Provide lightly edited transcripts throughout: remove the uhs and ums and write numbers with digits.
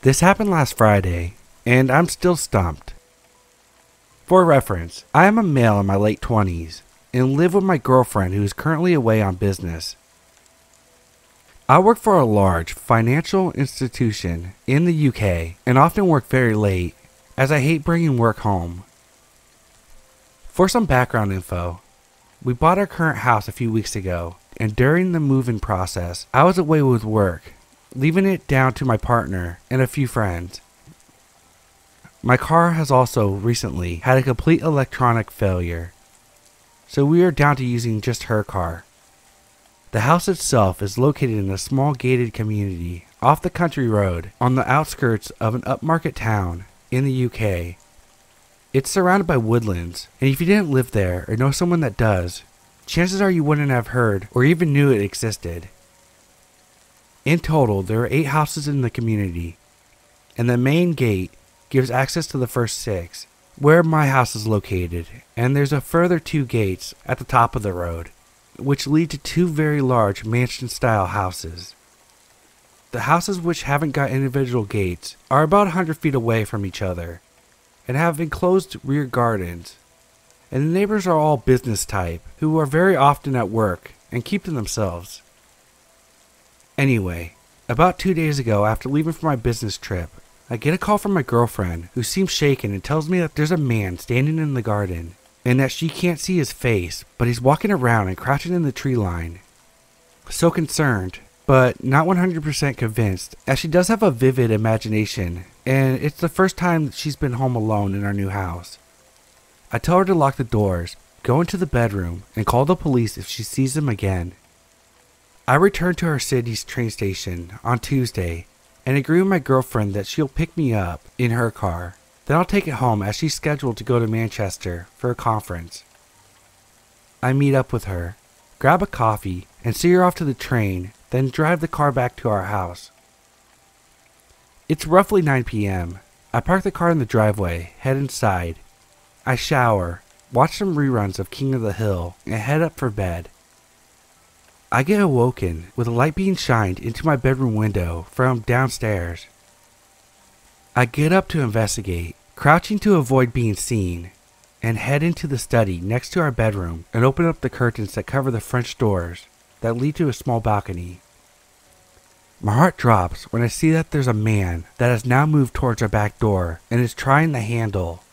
This happened last Friday, and I'm still stumped. For reference, I am a male in my late 20s and live with my girlfriend who is currently away on business. I work for a large financial institution in the UK and often work very late as I hate bringing work home. For some background info, we bought our current house a few weeks ago, and during the move-in process, I was away with work, leaving it down to my partner and a few friends. My car has also recently had a complete electronic failure, so we are down to using just her car. The house itself is located in a small gated community off the country road on the outskirts of an upmarket town in the UK. It's surrounded by woodlands, and if you didn't live there or know someone that does, chances are you wouldn't have heard or even knew it existed. In total, there are 8 houses in the community, and the main gate gives access to the first 6, where my house is located, and there's a further 2 gates at the top of the road, which lead to 2 very large mansion-style houses. The houses, which haven't got individual gates, are about 100 feet away from each other, and have enclosed rear gardens, and the neighbors are all business type, who are very often at work and keep to themselves. Anyway, about 2 days ago after leaving for my business trip, I get a call from my girlfriend who seems shaken and tells me that there's a man standing in the garden, and that she can't see his face, but he's walking around and crouching in the tree line. So concerned, but not 100% convinced, as she does have a vivid imagination, and it's the first time she's been home alone in our new house. I tell her to lock the doors, go into the bedroom, and call the police if she sees him again. I return to our city's train station on Tuesday, and agree with my girlfriend that she'll pick me up in her car. Then I'll take it home as she's scheduled to go to Manchester for a conference. I meet up with her, grab a coffee, and see her off to the train, then drive the car back to our house. It's roughly 9 p.m. I park the car in the driveway, head inside. I shower, watch some reruns of King of the Hill, and head up for bed. I get awoken with a light being shined into my bedroom window from downstairs. I get up to investigate, crouching to avoid being seen, and head into the study next to our bedroom and open up the curtains that cover the French doors that lead to a small balcony. My heart drops when I see that there's a man that has now moved towards our back door and is trying the handle.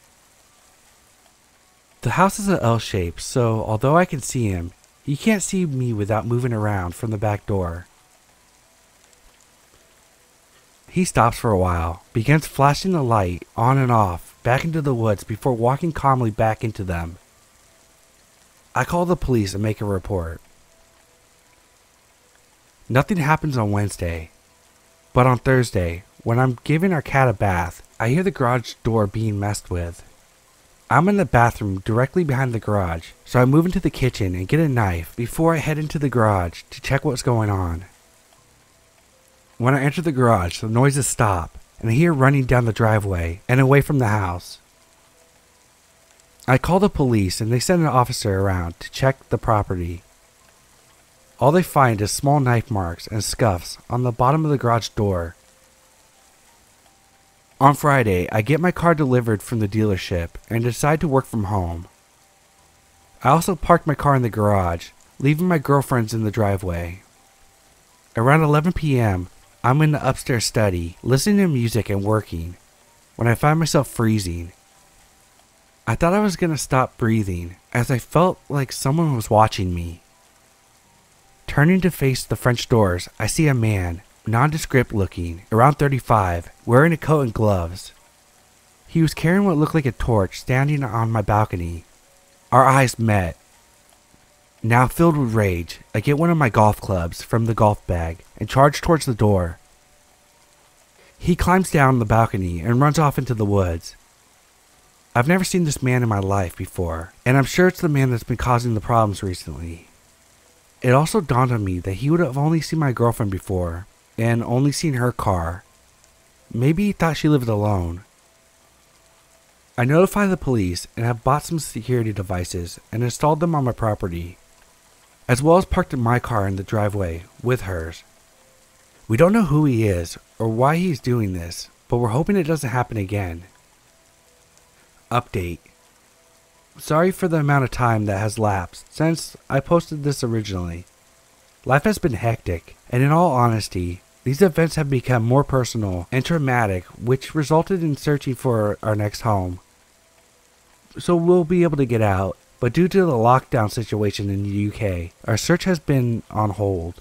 The house is an L shape, so although I can see him, he can't see me without moving around from the back door. He stops for a while, begins flashing the light on and off back into the woods before walking calmly back into them. I call the police and make a report. Nothing happens on Wednesday, but on Thursday, when I'm giving our cat a bath, I hear the garage door being messed with. I'm in the bathroom directly behind the garage, so I move into the kitchen and get a knife before I head into the garage to check what's going on. When I enter the garage, the noises stop, and I hear running down the driveway and away from the house. I call the police and they send an officer around to check the property. All they find is small knife marks and scuffs on the bottom of the garage door. On Friday, I get my car delivered from the dealership and decide to work from home. I also park my car in the garage, leaving my girlfriend's in the driveway. Around 11 p.m., I'm in the upstairs study, listening to music and working, when I find myself freezing. I thought I was going to stop breathing, as I felt like someone was watching me. Turning to face the French doors, I see a man, nondescript looking, around 35, wearing a coat and gloves. He was carrying what looked like a torch, standing on my balcony. Our eyes met. Now filled with rage, I get one of my golf clubs from the golf bag and charge towards the door. He climbs down the balcony and runs off into the woods. I've never seen this man in my life before, and I'm sure it's the man that's been causing the problems recently. It also dawned on me that he would have only seen my girlfriend before, and only seen her car. Maybe he thought she lived alone. I notify the police and have bought some security devices and installed them on my property, as well as parked my car in the driveway with hers. We don't know who he is or why he's doing this, but we're hoping it doesn't happen again. Update. Sorry for the amount of time that has lapsed since I posted this originally. Life has been hectic, and in all honesty, these events have become more personal and traumatic, which resulted in searching for our next home. So we'll be able to get out, but due to the lockdown situation in the UK, our search has been on hold.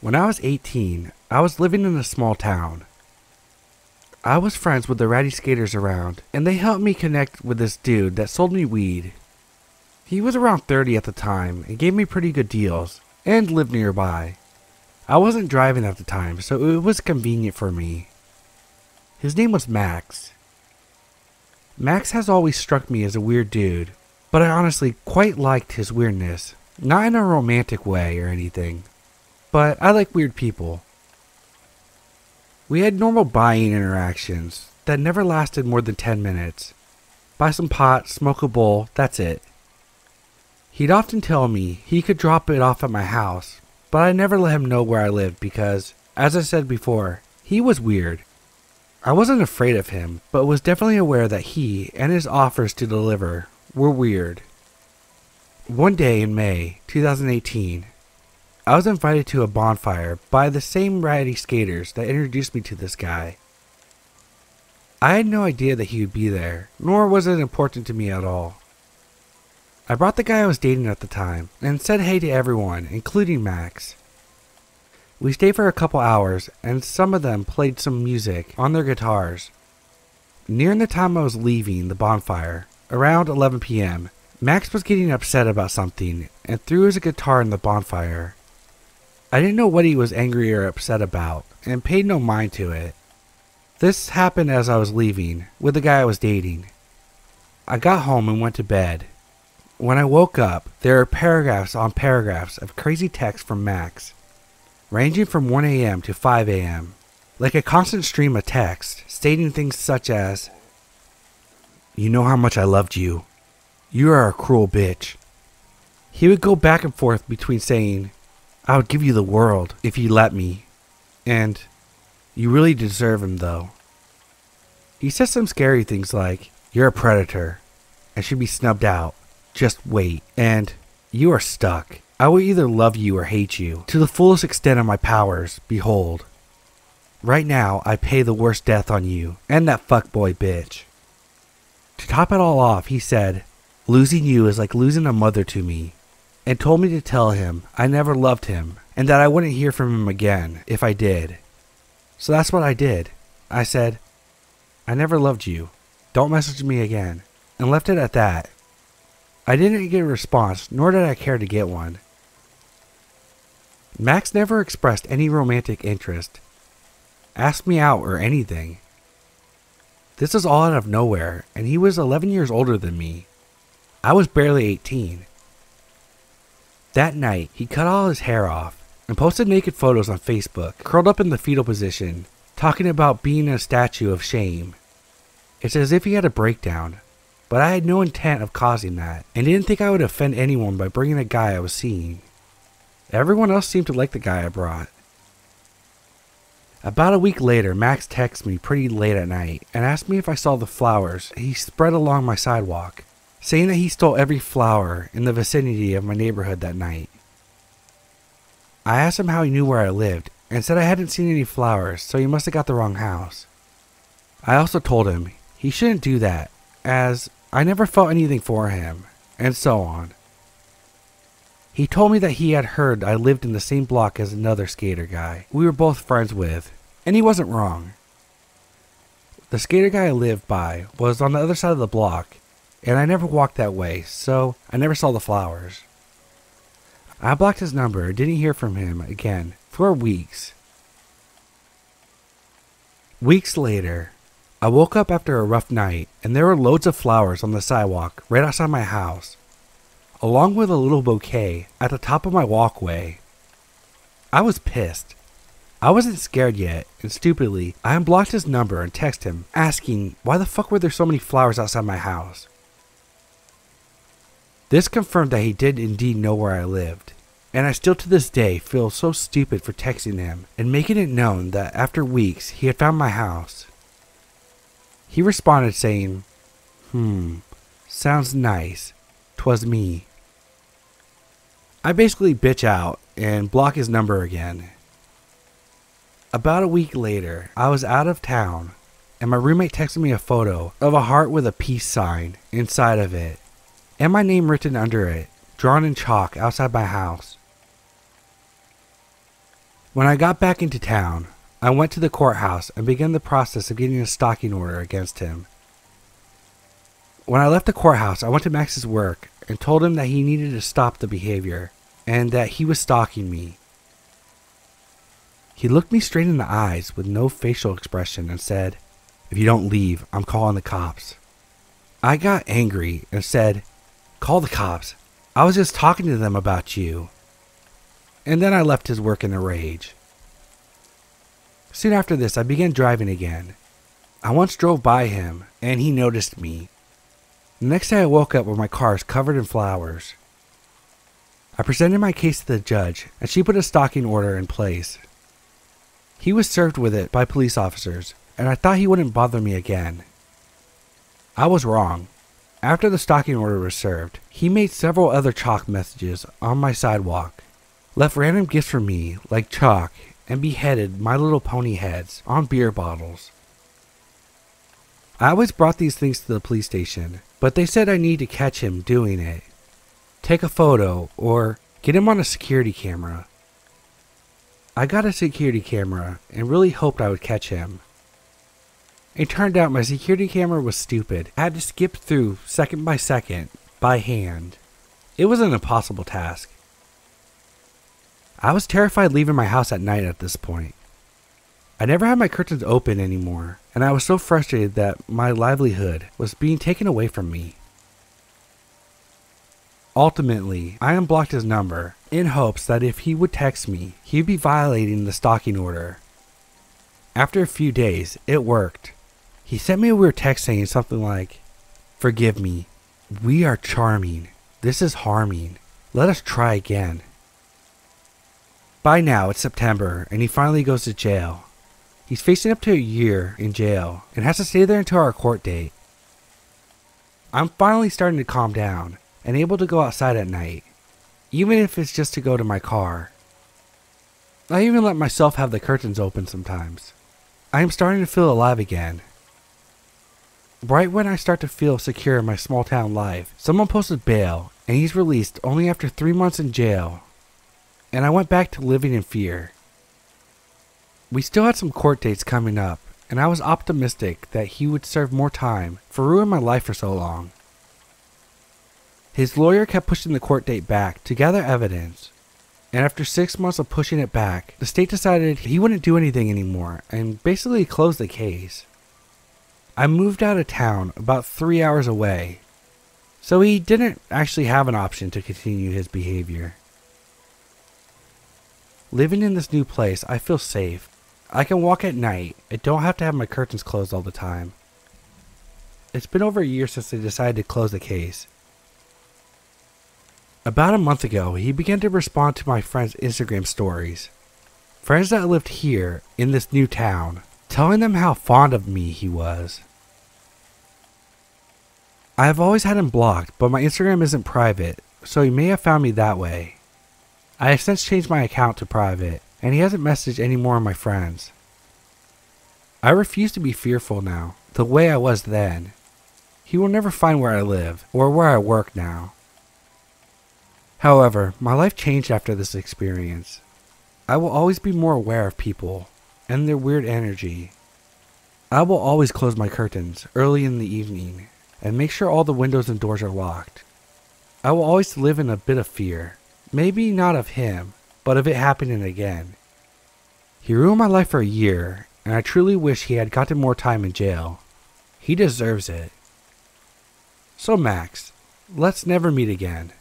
When I was 18, I was living in a small town. I was friends with the ratty skaters around, and they helped me connect with this dude that sold me weed. He was around 30 at the time and gave me pretty good deals, and lived nearby. I wasn't driving at the time, so it was convenient for me. His name was Max. Max has always struck me as a weird dude, but I honestly quite liked his weirdness. Not in a romantic way or anything, but I like weird people. We had normal buying interactions that never lasted more than 10 minutes. Buy some pot, smoke a bowl, that's it. He'd often tell me he could drop it off at my house, but I never let him know where I lived because, as I said before, he was weird. I wasn't afraid of him, but was definitely aware that he and his offers to deliver were weird. One day in May 2018, I was invited to a bonfire by the same ratty skaters that introduced me to this guy. I had no idea that he would be there, nor was it important to me at all. I brought the guy I was dating at the time, and said hey to everyone, including Max. We stayed for a couple hours, and some of them played some music on their guitars. Nearing the time I was leaving the bonfire, around 11 p.m., Max was getting upset about something, and threw his guitar in the bonfire. I didn't know what he was angry or upset about, and paid no mind to it. This happened as I was leaving, with the guy I was dating. I got home and went to bed. When I woke up, there were paragraphs on paragraphs of crazy text from Max, ranging from 1 a.m. to 5 a.m., like a constant stream of text, stating things such as, "You know how much I loved you. You are a cruel bitch." He would go back and forth between saying, "I would give you the world if you let me," and "You really deserve him though." He said some scary things like, "You're a predator and should be snubbed out. Just wait," and "You are stuck. I will either love you or hate you to the fullest extent of my powers. Behold. Right now I pay the worst death on you and that fuckboy bitch." To top it all off, he said, "Losing you is like losing a mother to me," and told me to tell him I never loved him and that I wouldn't hear from him again if I did. So that's what I did. I said, "I never loved you. Don't message me again," and left it at that. I didn't get a response, nor did I care to get one. Max never expressed any romantic interest, asked me out or anything. This was all out of nowhere, and he was 11 years older than me. I was barely 18. That night, he cut all his hair off and posted naked photos on Facebook, curled up in the fetal position, talking about being a statue of shame. It's as if he had a breakdown, but I had no intent of causing that, and didn't think I would offend anyone by bringing a guy I was seeing. Everyone else seemed to like the guy I brought. About a week later, Max texted me pretty late at night and asked me if I saw the flowers he spread along my sidewalk, saying that he stole every flower in the vicinity of my neighborhood that night. I asked him how he knew where I lived and said I hadn't seen any flowers, so he must have got the wrong house. I also told him he shouldn't do that, as I never felt anything for him, and so on. He told me that he had heard I lived in the same block as another skater guy we were both friends with, and he wasn't wrong. The skater guy I lived by was on the other side of the block, and I never walked that way, so I never saw the flowers. I blocked his number and didn't hear from him again for weeks. Weeks later, I woke up after a rough night, and there were loads of flowers on the sidewalk right outside my house, along with a little bouquet at the top of my walkway. I was pissed. I wasn't scared yet, and stupidly, I unblocked his number and texted him, asking why the fuck were there so many flowers outside my house. This confirmed that he did indeed know where I lived, and I still to this day feel so stupid for texting him and making it known that after weeks he had found my house. He responded saying, sounds nice. 'Twas me. I basically bitch out and block his number again. About a week later, I was out of town and my roommate texted me a photo of a heart with a peace sign inside of it and my name written under it, drawn in chalk outside my house. When I got back into town, I went to the courthouse and began the process of getting a stalking order against him. When I left the courthouse, I went to Max's work and told him that he needed to stop the behavior and that he was stalking me. He looked me straight in the eyes with no facial expression and said, "If you don't leave, I'm calling the cops." I got angry and said, "Call the cops. I was just talking to them about you." And then I left his work in a rage. Soon after this, I began driving again. I once drove by him, and he noticed me. The next day I woke up with my car covered in flowers. I presented my case to the judge, and she put a stalking order in place. He was served with it by police officers, and I thought he wouldn't bother me again. I was wrong. After the stalking order was served, he made several other chalk messages on my sidewalk, left random gifts for me like chalk, and beheaded My Little Pony heads on beer bottles. I always brought these things to the police station, but they said I need to catch him doing it, take a photo, or get him on a security camera. I got a security camera and really hoped I would catch him. It turned out my security camera was stupid. I had to skip through second by second, by hand. It was an impossible task. I was terrified leaving my house at night at this point. I never had my curtains open anymore, and I was so frustrated that my livelihood was being taken away from me. Ultimately, I unblocked his number in hopes that if he would text me, he would be violating the stalking order. After a few days, it worked. He sent me a weird text saying something like, "Forgive me. We are charming. This is harming. Let us try again." By now, it's September, and he finally goes to jail. He's facing up to a year in jail and has to stay there until our court date. I'm finally starting to calm down and able to go outside at night, even if it's just to go to my car. I even let myself have the curtains open sometimes. I am starting to feel alive again. Right when I start to feel secure in my small town life, someone posted bail and he's released only after 3 months in jail. And I went back to living in fear. We still had some court dates coming up, and I was optimistic that he would serve more time for ruining my life for so long. His lawyer kept pushing the court date back to gather evidence, and after 6 months of pushing it back, the state decided he wouldn't do anything anymore and basically closed the case. I moved out of town about 3 hours away, so he didn't actually have an option to continue his behavior. Living in this new place, I feel safe. I can walk at night and don't have to have my curtains closed all the time. It's been over a year since they decided to close the case. About a month ago, he began to respond to my friends' Instagram stories. Friends that lived here in this new town, telling them how fond of me he was. I have always had him blocked, but my Instagram isn't private, so he may have found me that way. I have since changed my account to private, and he hasn't messaged any more of my friends. I refuse to be fearful now, the way I was then. He will never find where I live, or where I work now. However, my life changed after this experience. I will always be more aware of people, and their weird energy. I will always close my curtains early in the evening, and make sure all the windows and doors are locked. I will always live in a bit of fear. Maybe not of him, but of it happening again. He ruined my life for a year, and I truly wish he had gotten more time in jail. He deserves it. So Max, let's never meet again.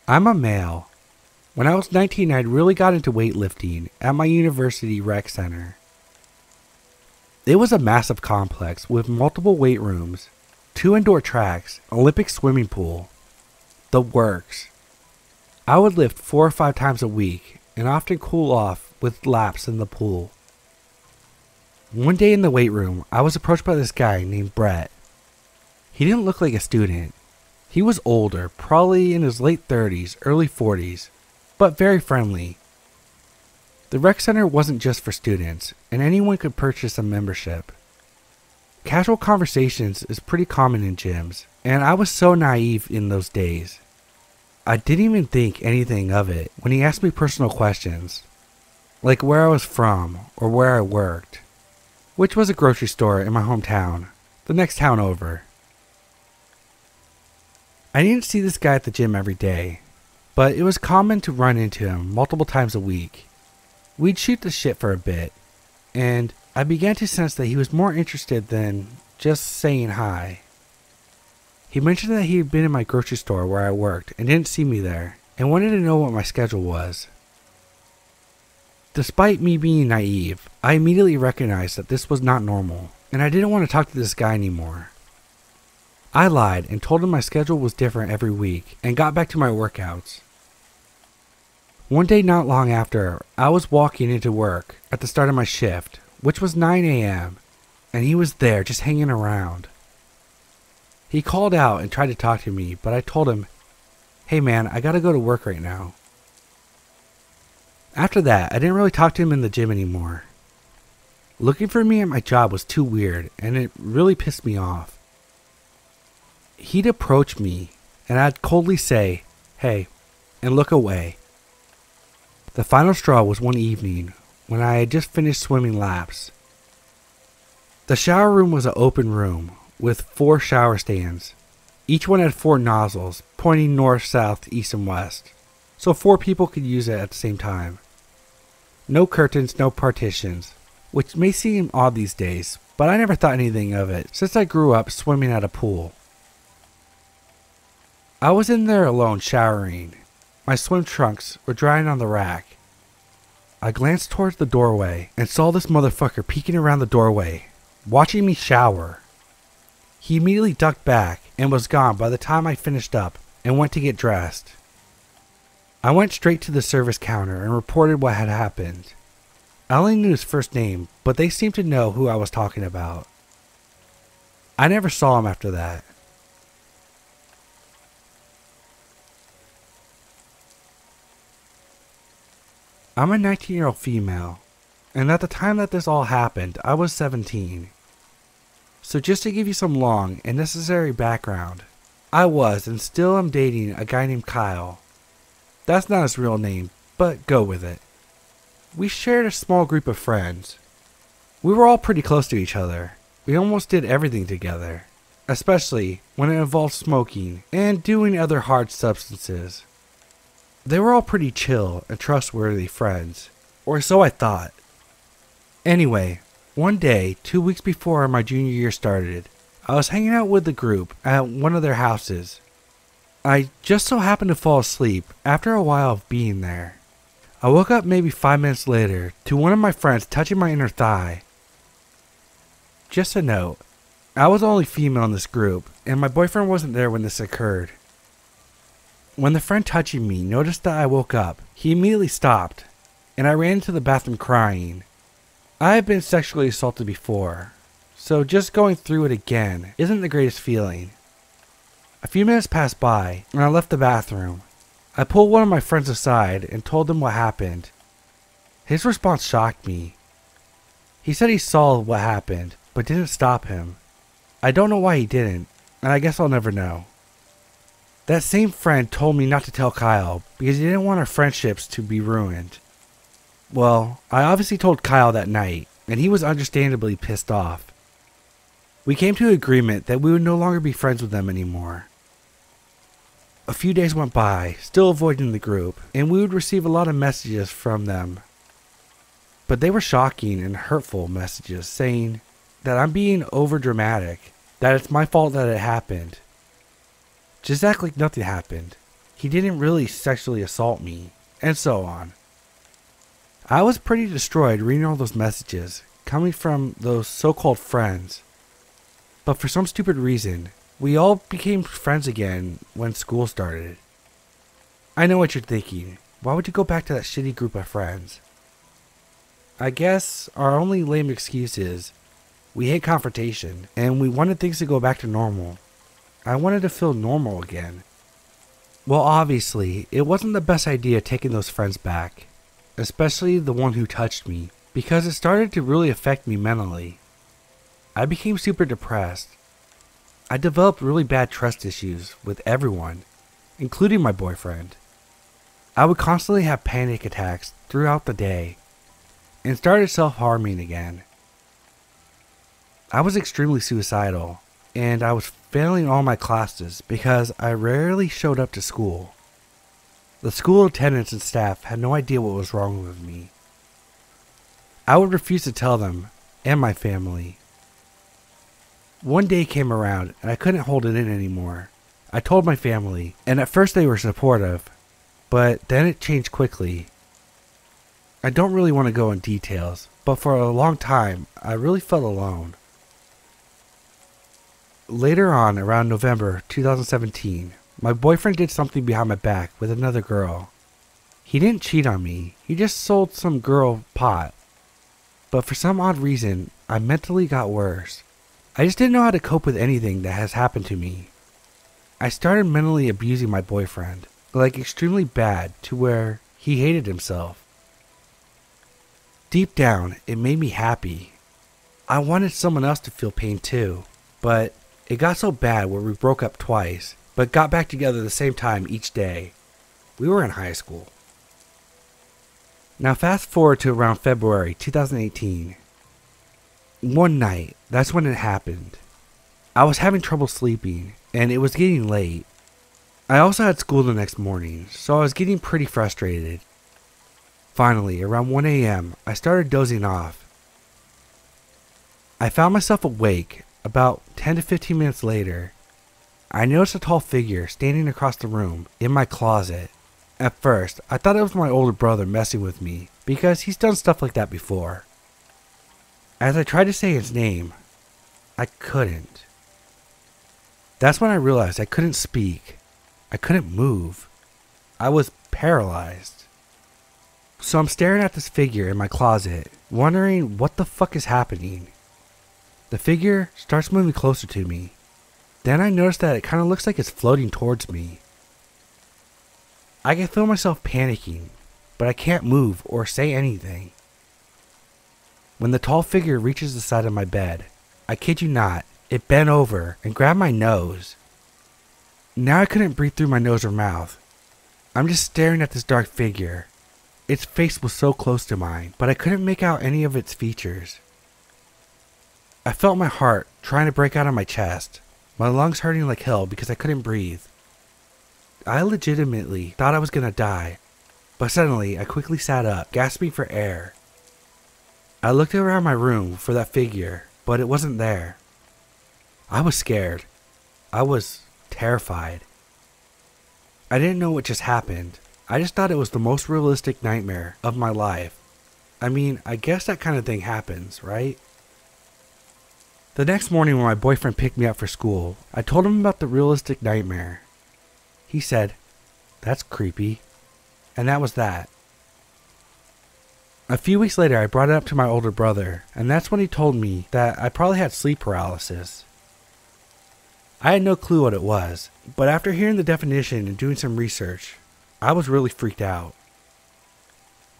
I'm a male. When I was 19, I really got into weightlifting at my university rec center. It was a massive complex with multiple weight rooms, 2 indoor tracks, Olympic swimming pool, the works. I would lift 4 or 5 times a week and often cool off with laps in the pool. One day in the weight room, I was approached by this guy named Brett. He didn't look like a student. He was older, probably in his late 30s, early 40s, but very friendly. The rec center wasn't just for students, and anyone could purchase a membership. Casual conversations is pretty common in gyms, and I was so naive in those days. I didn't even think anything of it when he asked me personal questions, like where I was from or where I worked, which was a grocery store in my hometown, the next town over. I didn't see this guy at the gym every day, but it was common to run into him multiple times a week. We'd shoot the shit for a bit, and I began to sense that he was more interested than just saying hi. He mentioned that he had been in my grocery store where I worked and didn't see me there, and wanted to know what my schedule was. Despite me being naive, I immediately recognized that this was not normal, and I didn't want to talk to this guy anymore. I lied and told him my schedule was different every week and got back to my workouts. One day not long after, I was walking into work at the start of my shift, which was 9 a.m., and he was there just hanging around. He called out and tried to talk to me, but I told him, "Hey man, I gotta go to work right now." After that, I didn't really talk to him in the gym anymore. Looking for me at my job was too weird, and it really pissed me off. He'd approach me, and I'd coldly say, "Hey," and look away. The final straw was one evening when I had just finished swimming laps. The shower room was an open room with 4 shower stands. Each one had 4 nozzles pointing north, south, east, and west, so 4 people could use it at the same time. No curtains, no partitions, which may seem odd these days, but I never thought anything of it since I grew up swimming at a pool. I was in there alone showering. My swim trunks were drying on the rack. I glanced towards the doorway and saw this motherfucker peeking around the doorway, watching me shower. He immediately ducked back and was gone by the time I finished up and went to get dressed. I went straight to the service counter and reported what had happened. I only knew his first name, but they seemed to know who I was talking about. I never saw him after that. I'm a 19-year-old female, and at the time that this all happened, I was 17. So just to give you some long and necessary background, I was and still am dating a guy named Kyle. That's not his real name, but go with it. We shared a small group of friends. We were all pretty close to each other. We almost did everything together, especially when it involved smoking and doing other hard substances. They were all pretty chill and trustworthy friends, or so I thought. Anyway, one day, 2 weeks before my junior year started, I was hanging out with the group at one of their houses. I just so happened to fall asleep after a while of being there. I woke up maybe 5 minutes later to one of my friends touching my inner thigh. Just a note, I was the only female in this group, and my boyfriend wasn't there when this occurred. When the friend touching me noticed that I woke up, he immediately stopped, and I ran into the bathroom crying. I had been sexually assaulted before, so just going through it again isn't the greatest feeling. A few minutes passed by, and I left the bathroom. I pulled one of my friends aside and told him what happened. His response shocked me. He said he saw what happened, but didn't stop him. I don't know why he didn't, and I guess I'll never know. That same friend told me not to tell Kyle because he didn't want our friendships to be ruined. Well, I obviously told Kyle that night, and he was understandably pissed off. We came to an agreement that we would no longer be friends with them anymore. A few days went by, still avoiding the group, and we would receive a lot of messages from them. But they were shocking and hurtful messages saying that I'm being overdramatic, that it's my fault that it happened. Just act like nothing happened. He didn't really sexually assault me, and so on. I was pretty destroyed reading all those messages, coming from those so-called friends. But for some stupid reason, we all became friends again when school started. I know what you're thinking. Why would you go back to that shitty group of friends? I guess our only lame excuse is we hate confrontation and we wanted things to go back to normal. I wanted to feel normal again. Well, obviously, it wasn't the best idea taking those friends back, especially the one who touched me, because it started to really affect me mentally. I became super depressed. I developed really bad trust issues with everyone, including my boyfriend. I would constantly have panic attacks throughout the day and started self-harming again. I was extremely suicidal, and I was failing all my classes because I rarely showed up to school. The school attendants and staff had no idea what was wrong with me. I would refuse to tell them and my family. One day came around and I couldn't hold it in anymore. I told my family, and at first they were supportive, but then it changed quickly. I don't really want to go in details, but for a long time I really felt alone. Later on, around November 2017, my boyfriend did something behind my back with another girl. He didn't cheat on me, he just sold some girl pot. But for some odd reason, I mentally got worse. I just didn't know how to cope with anything that has happened to me. I started mentally abusing my boyfriend, like extremely bad, to where he hated himself. Deep down, it made me happy. I wanted someone else to feel pain too, but it got so bad where we broke up twice, but got back together the same time each day. We were in high school. Now fast forward to around February 2018. One night, that's when it happened. I was having trouble sleeping, and it was getting late. I also had school the next morning, so I was getting pretty frustrated. Finally, around 1 a.m., I started dozing off. I found myself awake about 10 to 15 minutes later. I noticed a tall figure standing across the room in my closet. At first, I thought it was my older brother messing with me because he's done stuff like that before. As I tried to say his name, I couldn't. That's when I realized I couldn't speak. I couldn't move. I was paralyzed. So I'm staring at this figure in my closet, wondering what the fuck is happening. The figure starts moving closer to me. Then I notice that it kind of looks like it's floating towards me. I can feel myself panicking, but I can't move or say anything. When the tall figure reaches the side of my bed, I kid you not, it bent over and grabbed my nose. Now I couldn't breathe through my nose or mouth. I'm just staring at this dark figure. Its face was so close to mine, but I couldn't make out any of its features. I felt my heart trying to break out of my chest, my lungs hurting like hell because I couldn't breathe. I legitimately thought I was gonna die, but suddenly I quickly sat up, gasping for air. I looked around my room for that figure, but it wasn't there. I was scared. I was terrified. I didn't know what just happened. I just thought it was the most realistic nightmare of my life. I mean, I guess that kind of thing happens, right? The next morning when my boyfriend picked me up for school, I told him about the realistic nightmare. He said, "That's creepy." And that was that. A few weeks later, I brought it up to my older brother, and that's when he told me that I probably had sleep paralysis. I had no clue what it was, but after hearing the definition and doing some research, I was really freaked out.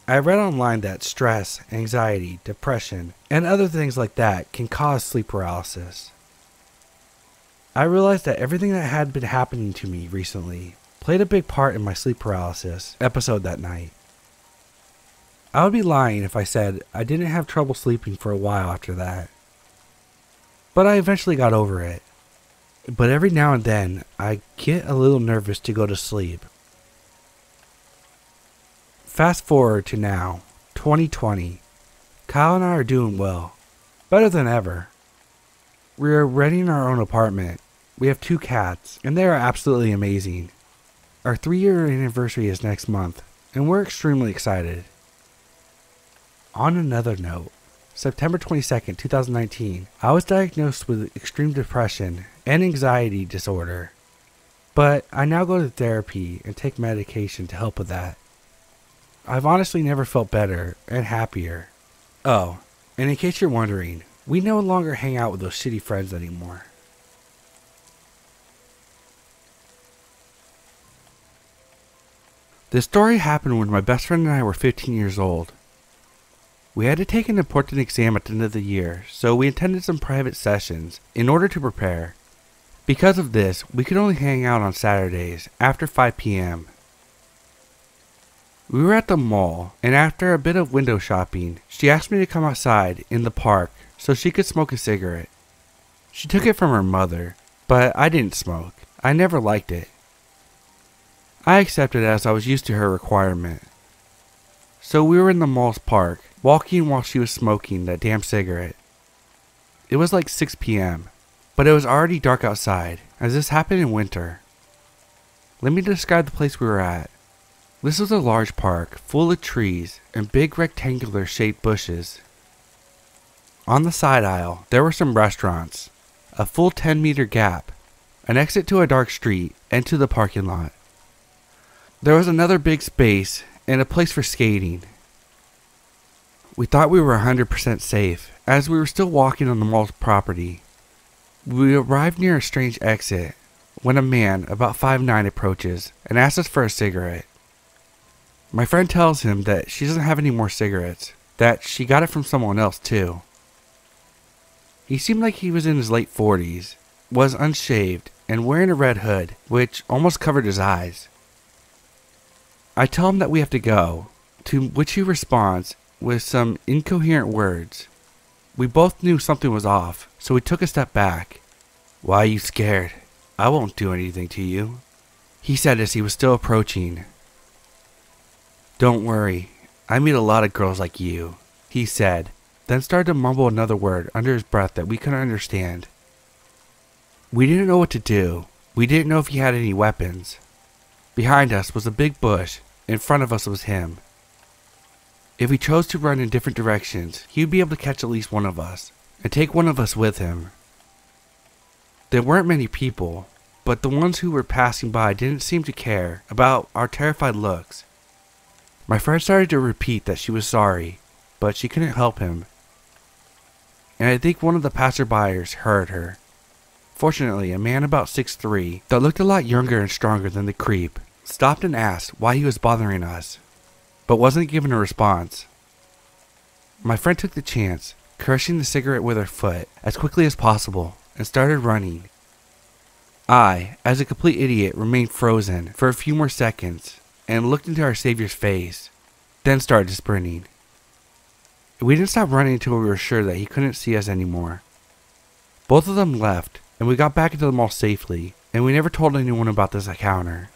I read online that stress, anxiety, depression, and other things like that can cause sleep paralysis. I realized that everything that had been happening to me recently played a big part in my sleep paralysis episode that night. I would be lying if I said I didn't have trouble sleeping for a while after that. But I eventually got over it. But every now and then, I get a little nervous to go to sleep. Fast forward to now, 2020. Kyle and I are doing well. Better than ever. We are renting our own apartment. We have 2 cats, and they are absolutely amazing. Our 3-year anniversary is next month, and we're extremely excited. On another note, September 22nd, 2019, I was diagnosed with extreme depression and anxiety disorder. But I now go to therapy and take medication to help with that. I've honestly never felt better and happier. Oh, and in case you're wondering, we no longer hang out with those shitty friends anymore. This story happened when my best friend and I were 15 years old. We had to take an important exam at the end of the year, so we attended some private sessions in order to prepare. Because of this, we could only hang out on Saturdays after 5 p.m. We were at the mall, and after a bit of window shopping, she asked me to come outside in the park so she could smoke a cigarette. She took it from her mother, but I didn't smoke. I never liked it. I accepted as I was used to her requirement. So we were in the mall's park, walking while she was smoking that damn cigarette. It was like 6 p.m., but it was already dark outside, as this happened in winter. Let me describe the place we were at. This was a large park, full of trees and big rectangular shaped bushes. On the side aisle, there were some restaurants, a full 10-meter gap, an exit to a dark street, and to the parking lot. There was another big space and a place for skating. We thought we were 100% safe, as we were still walking on the mall's property. We arrived near a strange exit, when a man about 5'9" approaches and asks us for a cigarette. My friend tells him that she doesn't have any more cigarettes, that she got it from someone else too. He seemed like he was in his late 40s, was unshaved, and wearing a red hood, which almost covered his eyes. I tell him that we have to go, to which he responds with some incoherent words. We both knew something was off, so we took a step back. "Why are you scared? I won't do anything to you," he said as he was still approaching. "Don't worry, I meet a lot of girls like you," he said, then started to mumble another word under his breath that we couldn't understand. We didn't know what to do. We didn't know if he had any weapons. Behind us was a big bush. In front of us was him. If he chose to run in different directions, he would be able to catch at least one of us, and take one of us with him. There weren't many people, but the ones who were passing by didn't seem to care about our terrified looks. My friend started to repeat that she was sorry, but she couldn't help him. And I think one of the passerbyers heard her. Fortunately, a man about 6'3", that looked a lot younger and stronger than the creep, stopped and asked why he was bothering us, but wasn't given a response. My friend took the chance, crushing the cigarette with her foot as quickly as possible, and started running. I, as a complete idiot, remained frozen for a few more seconds and looked into our Savior's face, then started sprinting. We didn't stop running until we were sure that he couldn't see us anymore. Both of them left, and we got back into the mall safely, and we never told anyone about this encounter.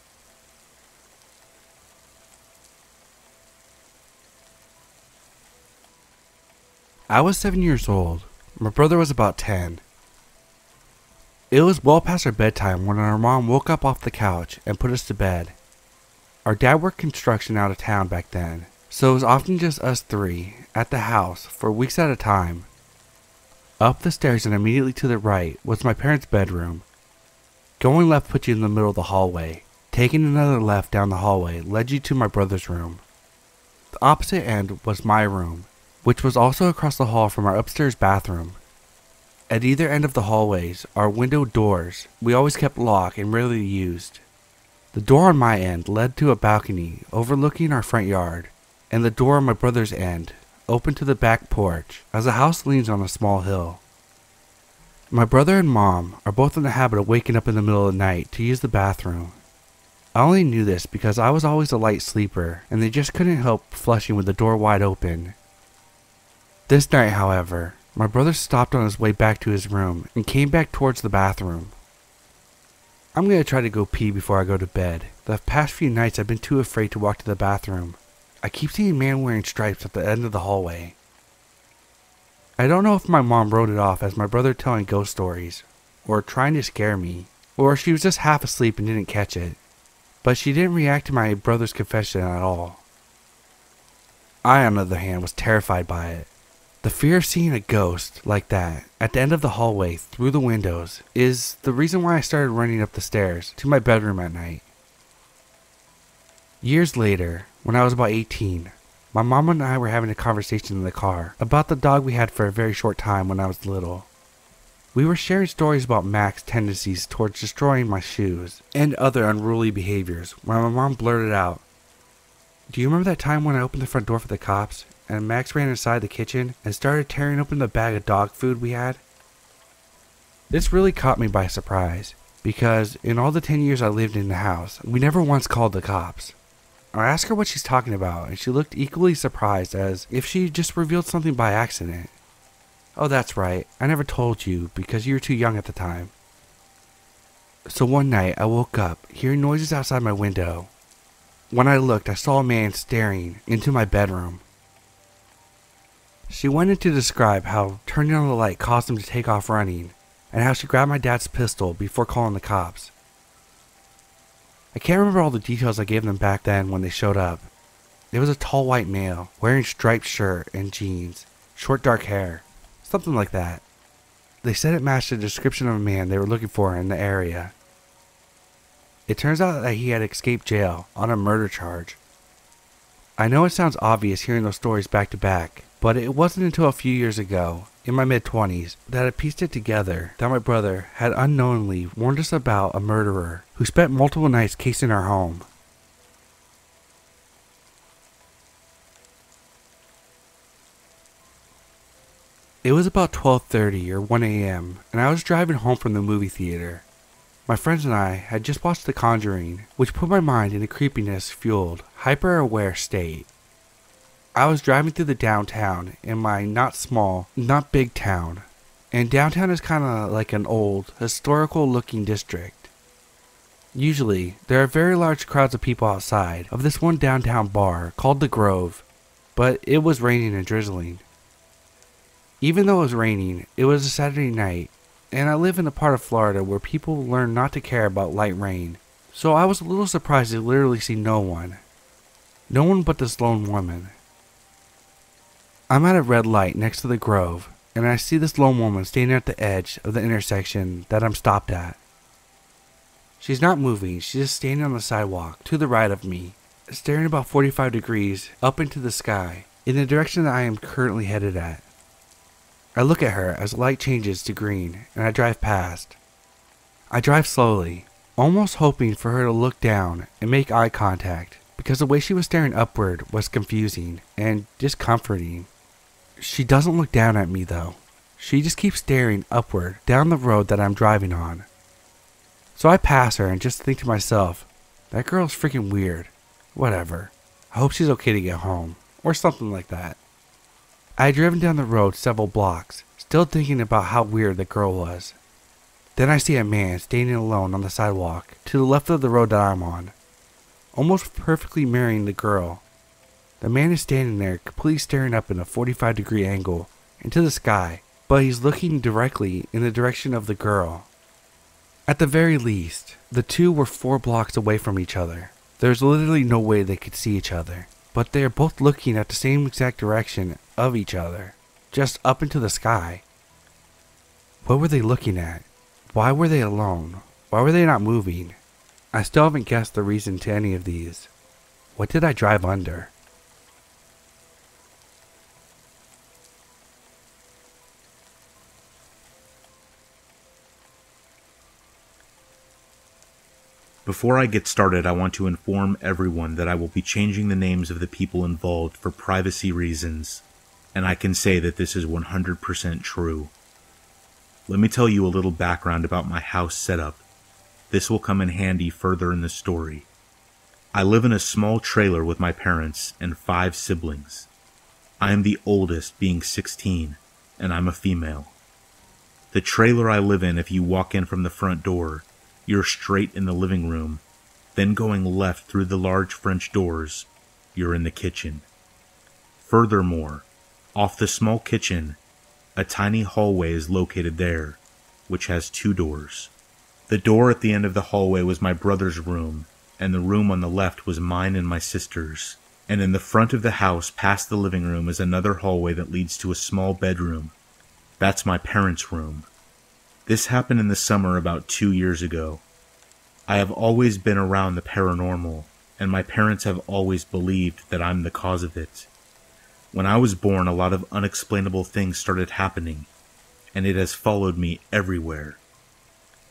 I was 7 years old. My brother was about 10. It was well past our bedtime when our mom woke up off the couch and put us to bed. Our dad worked construction out of town back then, so it was often just us three at the house for weeks at a time. Up the stairs and immediately to the right was my parents' bedroom. Going left put you in the middle of the hallway. Taking another left down the hallway led you to my brother's room. The opposite end was my room, which was also across the hall from our upstairs bathroom. At either end of the hallways are window doors we always kept locked and rarely used. The door on my end led to a balcony overlooking our front yard, and the door on my brother's end opened to the back porch as the house leans on a small hill. My brother and mom are both in the habit of waking up in the middle of the night to use the bathroom. I only knew this because I was always a light sleeper and they just couldn't help flushing with the door wide open. This night, however, my brother stopped on his way back to his room and came back towards the bathroom. I'm going to try to go pee before I go to bed. The past few nights I've been too afraid to walk to the bathroom. I keep seeing a man wearing stripes at the end of the hallway. I don't know if my mom wrote it off as my brother telling ghost stories, or trying to scare me, or she was just half asleep and didn't catch it, but she didn't react to my brother's confession at all. I, on the other hand, was terrified by it. The fear of seeing a ghost like that at the end of the hallway through the windows is the reason why I started running up the stairs to my bedroom at night. Years later, when I was about 18, my mom and I were having a conversation in the car about the dog we had for a very short time when I was little. We were sharing stories about Mac's tendencies towards destroying my shoes and other unruly behaviors when my mom blurted out, "Do you remember that time when I opened the front door for the cops and Max ran inside the kitchen and started tearing open the bag of dog food we had?" This really caught me by surprise because in all the 10 years I lived in the house, we never once called the cops. I asked her what she's talking about and she looked equally surprised as if she just revealed something by accident. "Oh, that's right. I never told you because you were too young at the time." So one night I woke up hearing noises outside my window. When I looked, I saw a man staring into my bedroom. She went in to describe how turning on the light caused him to take off running and how she grabbed my dad's pistol before calling the cops. I can't remember all the details I gave them back then when they showed up. It was a tall white male wearing striped shirt and jeans, short dark hair, something like that. They said it matched the description of a man they were looking for in the area. It turns out that he had escaped jail on a murder charge. I know it sounds obvious hearing those stories back to back, but it wasn't until a few years ago, in my mid-20s, that I pieced it together that my brother had unknowingly warned us about a murderer who spent multiple nights casing our home. It was about 12:30 or 1 a.m. and I was driving home from the movie theater. My friends and I had just watched The Conjuring, which put my mind in a creepiness-fueled, hyper-aware state. I was driving through the downtown in my not small, not big town, and downtown is kinda like an old, historical-looking district. Usually, there are very large crowds of people outside of this one downtown bar called The Grove, but it was raining and drizzling. Even though it was raining, it was a Saturday night, and I live in a part of Florida where people learn not to care about light rain, so I was a little surprised to literally see no one. No one but this lone woman. I'm at a red light next to the Grove, and I see this lone woman standing at the edge of the intersection that I'm stopped at. She's not moving, she's just standing on the sidewalk to the right of me, staring about 45 degrees up into the sky, in the direction that I am currently headed at. I look at her as the light changes to green, and I drive past. I drive slowly, almost hoping for her to look down and make eye contact, because the way she was staring upward was confusing and discomforting. She doesn't look down at me though. She just keeps staring upward down the road that I'm driving on. So I pass her and just think to myself, that girl's freaking weird. Whatever. I hope she's okay to get home, or something like that. I had driven down the road several blocks, still thinking about how weird the girl was. Then I see a man standing alone on the sidewalk to the left of the road that I'm on, almost perfectly mirroring the girl. The man is standing there completely staring up in a 45-degree angle into the sky, but he's looking directly in the direction of the girl. At the very least, the two were 4 blocks away from each other. There's literally no way they could see each other, but they are both looking at the same exact direction of each other, just up into the sky. What were they looking at? Why were they alone? Why were they not moving? I still haven't guessed the reason to any of these. What did I drive under? Before I get started, I want to inform everyone that I will be changing the names of the people involved for privacy reasons, and I can say that this is 100% true. Let me tell you a little background about my house setup. This will come in handy further in the story. I live in a small trailer with my parents and 5 siblings. I am the oldest, being 16, and I'm a female. The trailer I live in, if you walk in from the front door, you're straight in the living room, then going left through the large French doors, you're in the kitchen. Furthermore, off the small kitchen, a tiny hallway is located there, which has 2 doors. The door at the end of the hallway was my brother's room, and the room on the left was mine and my sister's, and in the front of the house past the living room is another hallway that leads to a small bedroom. That's my parents' room. This happened in the summer about 2 years ago. I have always been around the paranormal, and my parents have always believed that I'm the cause of it. When I was born, a lot of unexplainable things started happening, and it has followed me everywhere.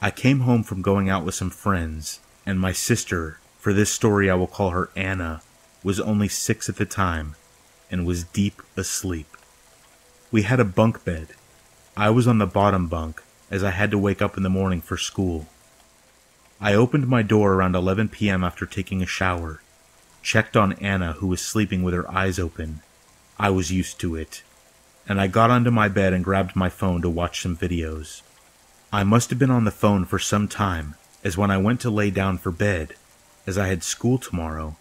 I came home from going out with some friends, and my sister, for this story I will call her Anna, was only 6 at the time, and was deep asleep. We had a bunk bed. I was on the bottom bunk, as I had to wake up in the morning for school. I opened my door around 11 p.m. after taking a shower, checked on Anna, who was sleeping with her eyes open. I was used to it, and I got onto my bed and grabbed my phone to watch some videos. I must have been on the phone for some time, as when I went to lay down for bed, as I had school tomorrow,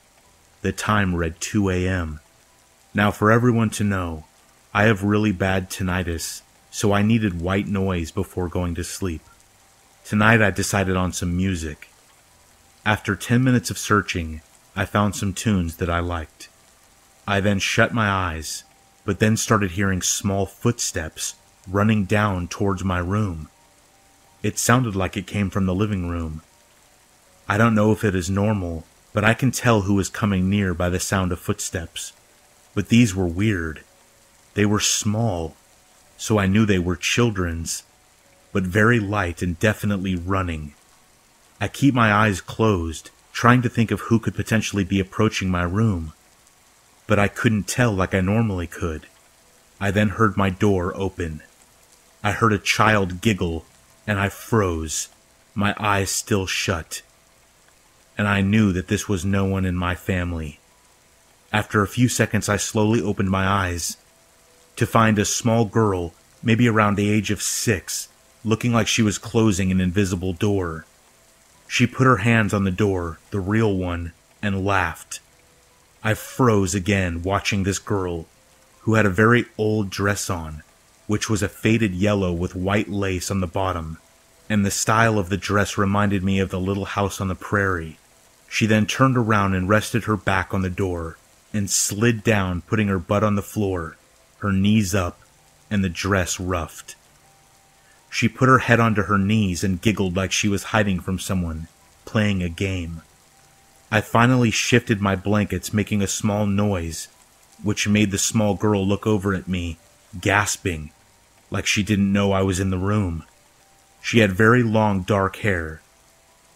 the time read 2 a.m. Now, for everyone to know, I have really bad tinnitus, so I needed white noise before going to sleep. Tonight I decided on some music. After 10 minutes of searching, I found some tunes that I liked. I then shut my eyes, but then started hearing small footsteps running down towards my room. It sounded like it came from the living room. I don't know if it is normal, but I can tell who is coming near by the sound of footsteps. But these were weird. They were small, so I knew they were children's, but very light and definitely running. I keep my eyes closed, trying to think of who could potentially be approaching my room, but I couldn't tell like I normally could. I then heard my door open. I heard a child giggle, and I froze, my eyes still shut. And I knew that this was no one in my family. After a few seconds, I slowly opened my eyes to find a small girl, maybe around the age of 6, looking like she was closing an invisible door. She put her hands on the door, the real one, and laughed. I froze again watching this girl, who had a very old dress on, which was a faded yellow with white lace on the bottom, and the style of the dress reminded me of the Little House on the Prairie. She then turned around and rested her back on the door, and slid down, putting her butt on the floor, her knees up, and the dress ruffed. She put her head onto her knees and giggled like she was hiding from someone, playing a game. I finally shifted my blankets, making a small noise, which made the small girl look over at me, gasping, like she didn't know I was in the room. She had very long dark hair.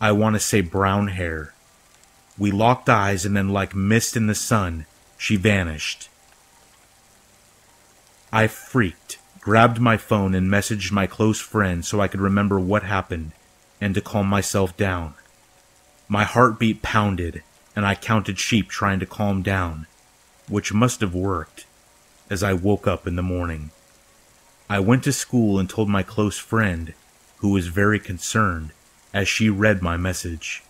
I want to say brown hair. We locked eyes, and then like mist in the sun, she vanished. I freaked, grabbed my phone, and messaged my close friend so I could remember what happened and to calm myself down. My heartbeat pounded, and I counted sheep trying to calm down, which must have worked, as I woke up in the morning. I went to school and told my close friend, who was very concerned, as she read my message.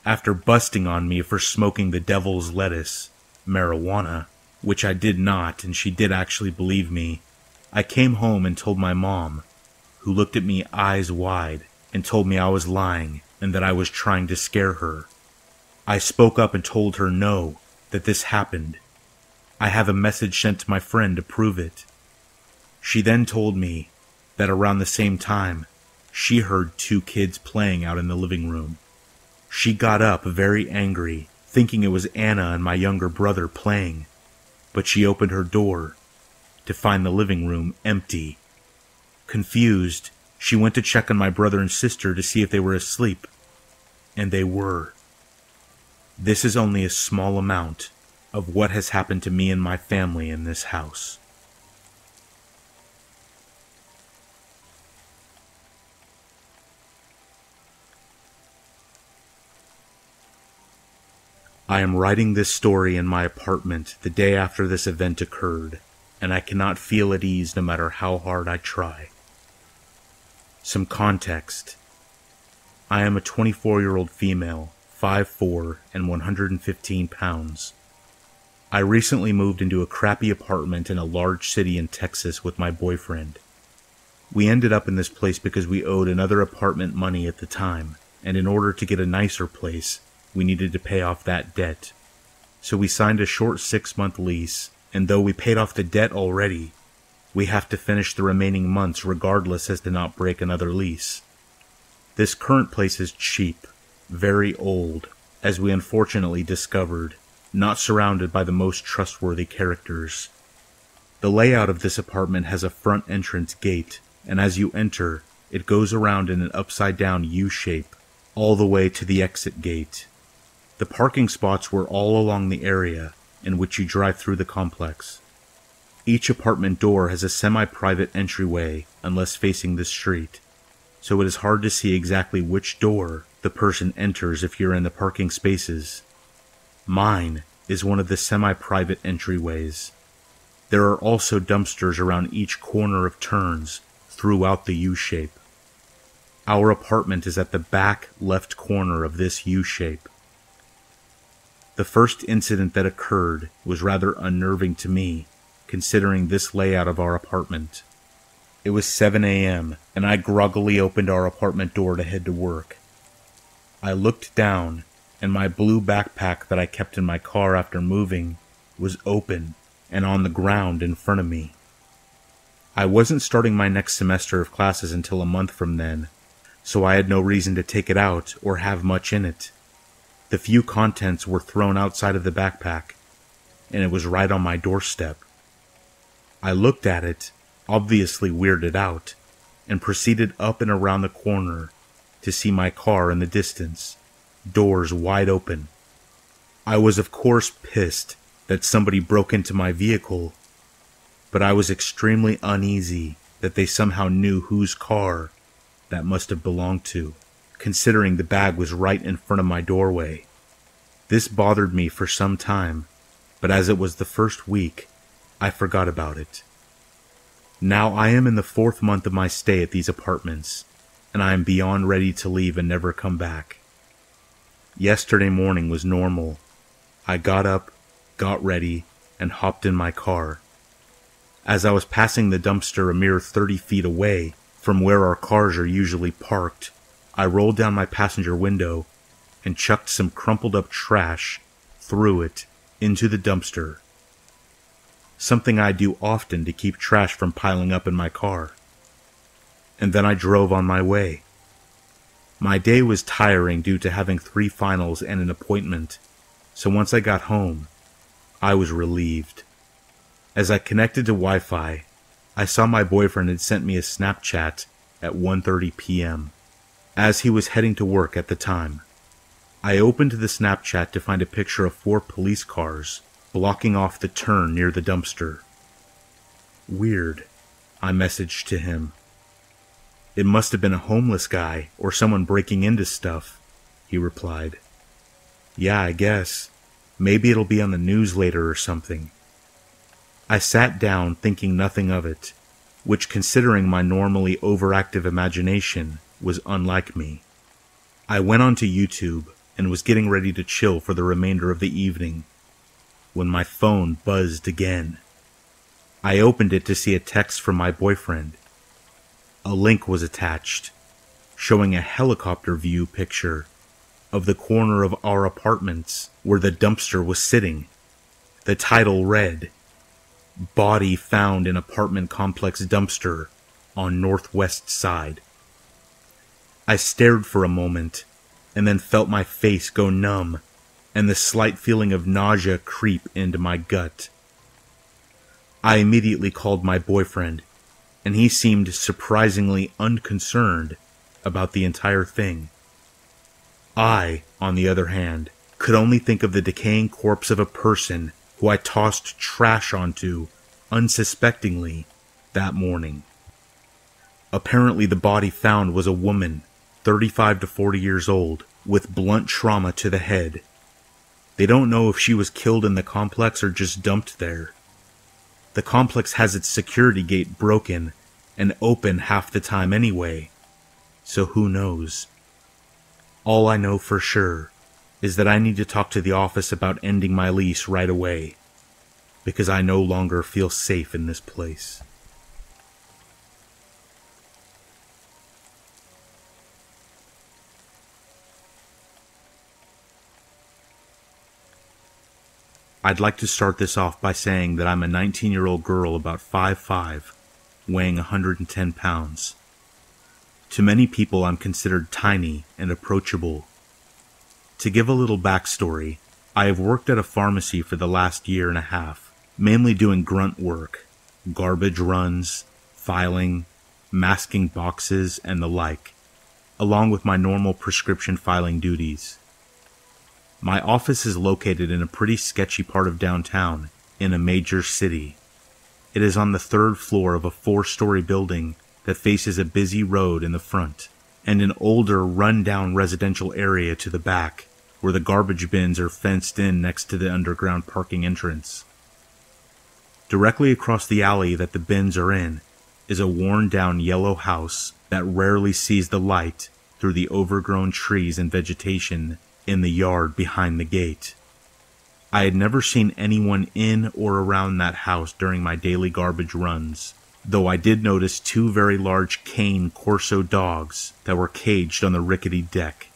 After busting on me for smoking the devil's lettuce, marijuana, which I did not, and she did actually believe me, I came home and told my mom, who looked at me eyes wide and told me I was lying and that I was trying to scare her. I spoke up and told her no, that this happened. I have a message sent to my friend to prove it. She then told me that around the same time, she heard 2 kids playing out in the living room. She got up very angry, thinking it was Anna and my younger brother playing, but she opened her door to find the living room empty. Confused, she went to check on my brother and sister to see if they were asleep, and they were. This is only a small amount of what has happened to me and my family in this house. I am writing this story in my apartment the day after this event occurred, and I cannot feel at ease no matter how hard I try. Some context. I am a 24-year-old female, 5'4", and 115 pounds. I recently moved into a crappy apartment in a large city in Texas with my boyfriend. We ended up in this place because we owed another apartment money at the time, and in order to get a nicer place, we needed to pay off that debt. so we signed a short 6-month lease, and though we paid off the debt already, we have to finish the remaining months regardless as to not break another lease. This current place is cheap, very old, as we unfortunately discovered, not surrounded by the most trustworthy characters. The layout of this apartment has a front entrance gate, and as you enter, it goes around in an upside-down U-shape, all the way to the exit gate. The parking spots were all along the area in which you drive through the complex. Each apartment door has a semi-private entryway unless facing the street, so it is hard to see exactly which door the person enters if you're in the parking spaces. Mine is one of the semi-private entryways. There are also dumpsters around each corner of turns throughout the U-shape. Our apartment is at the back left corner of this U-shape. The first incident that occurred was rather unnerving to me, considering this layout of our apartment. It was 7 a.m., and I groggily opened our apartment door to head to work. I looked down, and my blue backpack that I kept in my car after moving was open and on the ground in front of me. I wasn't starting my next semester of classes until a month from then, so I had no reason to take it out or have much in it. The few contents were thrown outside of the backpack, and it was right on my doorstep. I looked at it, obviously weirded out, and proceeded up and around the corner to see my car in the distance, doors wide open. I was of course pissed that somebody broke into my vehicle, but I was extremely uneasy that they somehow knew whose car that must have belonged to, considering the bag was right in front of my doorway. This bothered me for some time, but as it was the first week, I forgot about it. Now I am in the 4th month of my stay at these apartments, and I am beyond ready to leave and never come back. Yesterday morning was normal. I got up, got ready, and hopped in my car. As I was passing the dumpster a mere 30 feet away from where our cars are usually parked, I rolled down my passenger window and chucked some crumpled up trash through it into the dumpster. Something I do often to keep trash from piling up in my car. And then I drove on my way. My day was tiring due to having 3 finals and an appointment, so once I got home, I was relieved. As I connected to Wi-Fi, I saw my boyfriend had sent me a Snapchat at 1:30 p.m., as he was heading to work at the time. I opened the Snapchat to find a picture of 4 police cars blocking off the turn near the dumpster. Weird, I messaged to him. It must have been a homeless guy or someone breaking into stuff, he replied. Yeah, I guess. Maybe it'll be on the news later or something. I sat down thinking nothing of it, which considering my normally overactive imagination was unlike me. I went onto YouTube and was getting ready to chill for the remainder of the evening when my phone buzzed again. I opened it to see a text from my boyfriend. A link was attached, showing a helicopter view picture of the corner of our apartments where the dumpster was sitting. The title read, "Body found in apartment complex dumpster on northwest side." I stared for a moment, and then felt my face go numb and the slight feeling of nausea creep into my gut. I immediately called my boyfriend, and he seemed surprisingly unconcerned about the entire thing. I, on the other hand, could only think of the decaying corpse of a person who I tossed trash onto unsuspectingly that morning. Apparently the body found was a woman, 35 to 40 years old, with blunt trauma to the head. They don't know if she was killed in the complex or just dumped there. The complex has its security gate broken and open half the time anyway, so who knows? All I know for sure is that I need to talk to the office about ending my lease right away, because I no longer feel safe in this place. I'd like to start this off by saying that I'm a 19-year-old girl about 5'5", weighing 110 pounds. To many people, I'm considered tiny and approachable. To give a little backstory, I have worked at a pharmacy for the last year and a half, mainly doing grunt work, garbage runs, filing, masking boxes, and the like, along with my normal prescription filing duties. My office is located in a pretty sketchy part of downtown, in a major city. It is on the 3rd floor of a 4-story building that faces a busy road in the front, and an older, run-down residential area to the back, where the garbage bins are fenced in next to the underground parking entrance. Directly across the alley that the bins are in is a worn-down yellow house that rarely sees the light through the overgrown trees and vegetation in the yard behind the gate. I had never seen anyone in or around that house during my daily garbage runs, though I did notice 2 very large cane Corso dogs that were caged on the rickety deck.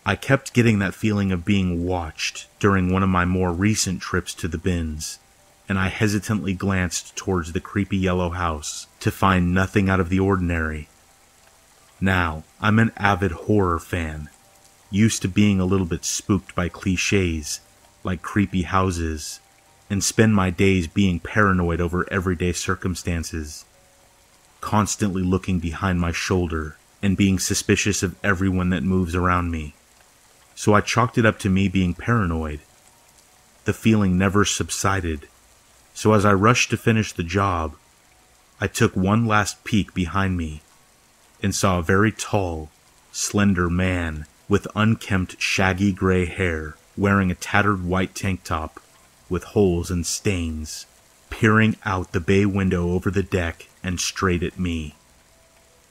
I kept getting that feeling of being watched during one of my more recent trips to the bins, and I hesitantly glanced towards the creepy yellow house to find nothing out of the ordinary. Now, I'm an avid horror fan, used to being a little bit spooked by cliches like creepy houses, and spend my days being paranoid over everyday circumstances, constantly looking behind my shoulder and being suspicious of everyone that moves around me. So I chalked it up to me being paranoid. The feeling never subsided, so as I rushed to finish the job, I took one last peek behind me and saw a very tall, slender man with unkempt, shaggy gray hair, wearing a tattered white tank top with holes and stains, peering out the bay window over the deck and straight at me.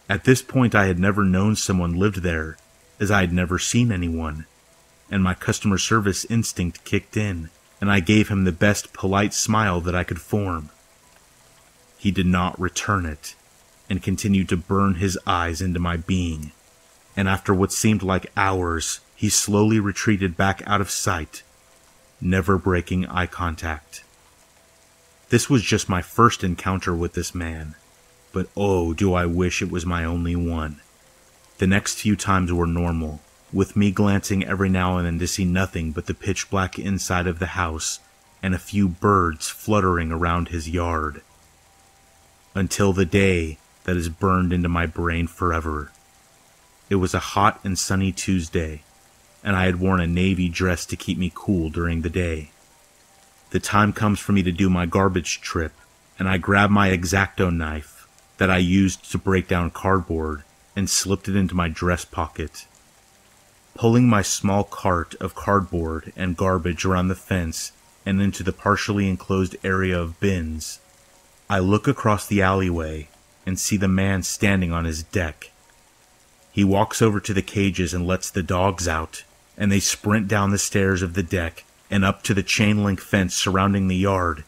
At this point, I had never known someone lived there, as I had never seen anyone, and my customer service instinct kicked in, and I gave him the best polite smile that I could form. He did not return it, and continued to burn his eyes into my being, and after what seemed like hours, he slowly retreated back out of sight, never breaking eye contact. This was just my first encounter with this man, but oh, do I wish it was my only one. The next few times were normal, with me glancing every now and then to see nothing but the pitch black inside of the house and a few birds fluttering around his yard. Until the day that is burned into my brain forever. It was a hot and sunny Tuesday, and I had worn a navy dress to keep me cool during the day. The time comes for me to do my garbage trip, and I grab my X-Acto knife that I used to break down cardboard and slipped it into my dress pocket. Pulling my small cart of cardboard and garbage around the fence and into the partially enclosed area of bins, I look across the alleyway and see the man standing on his deck. He walks over to the cages and lets the dogs out, and they sprint down the stairs of the deck and up to the chain link fence surrounding the yard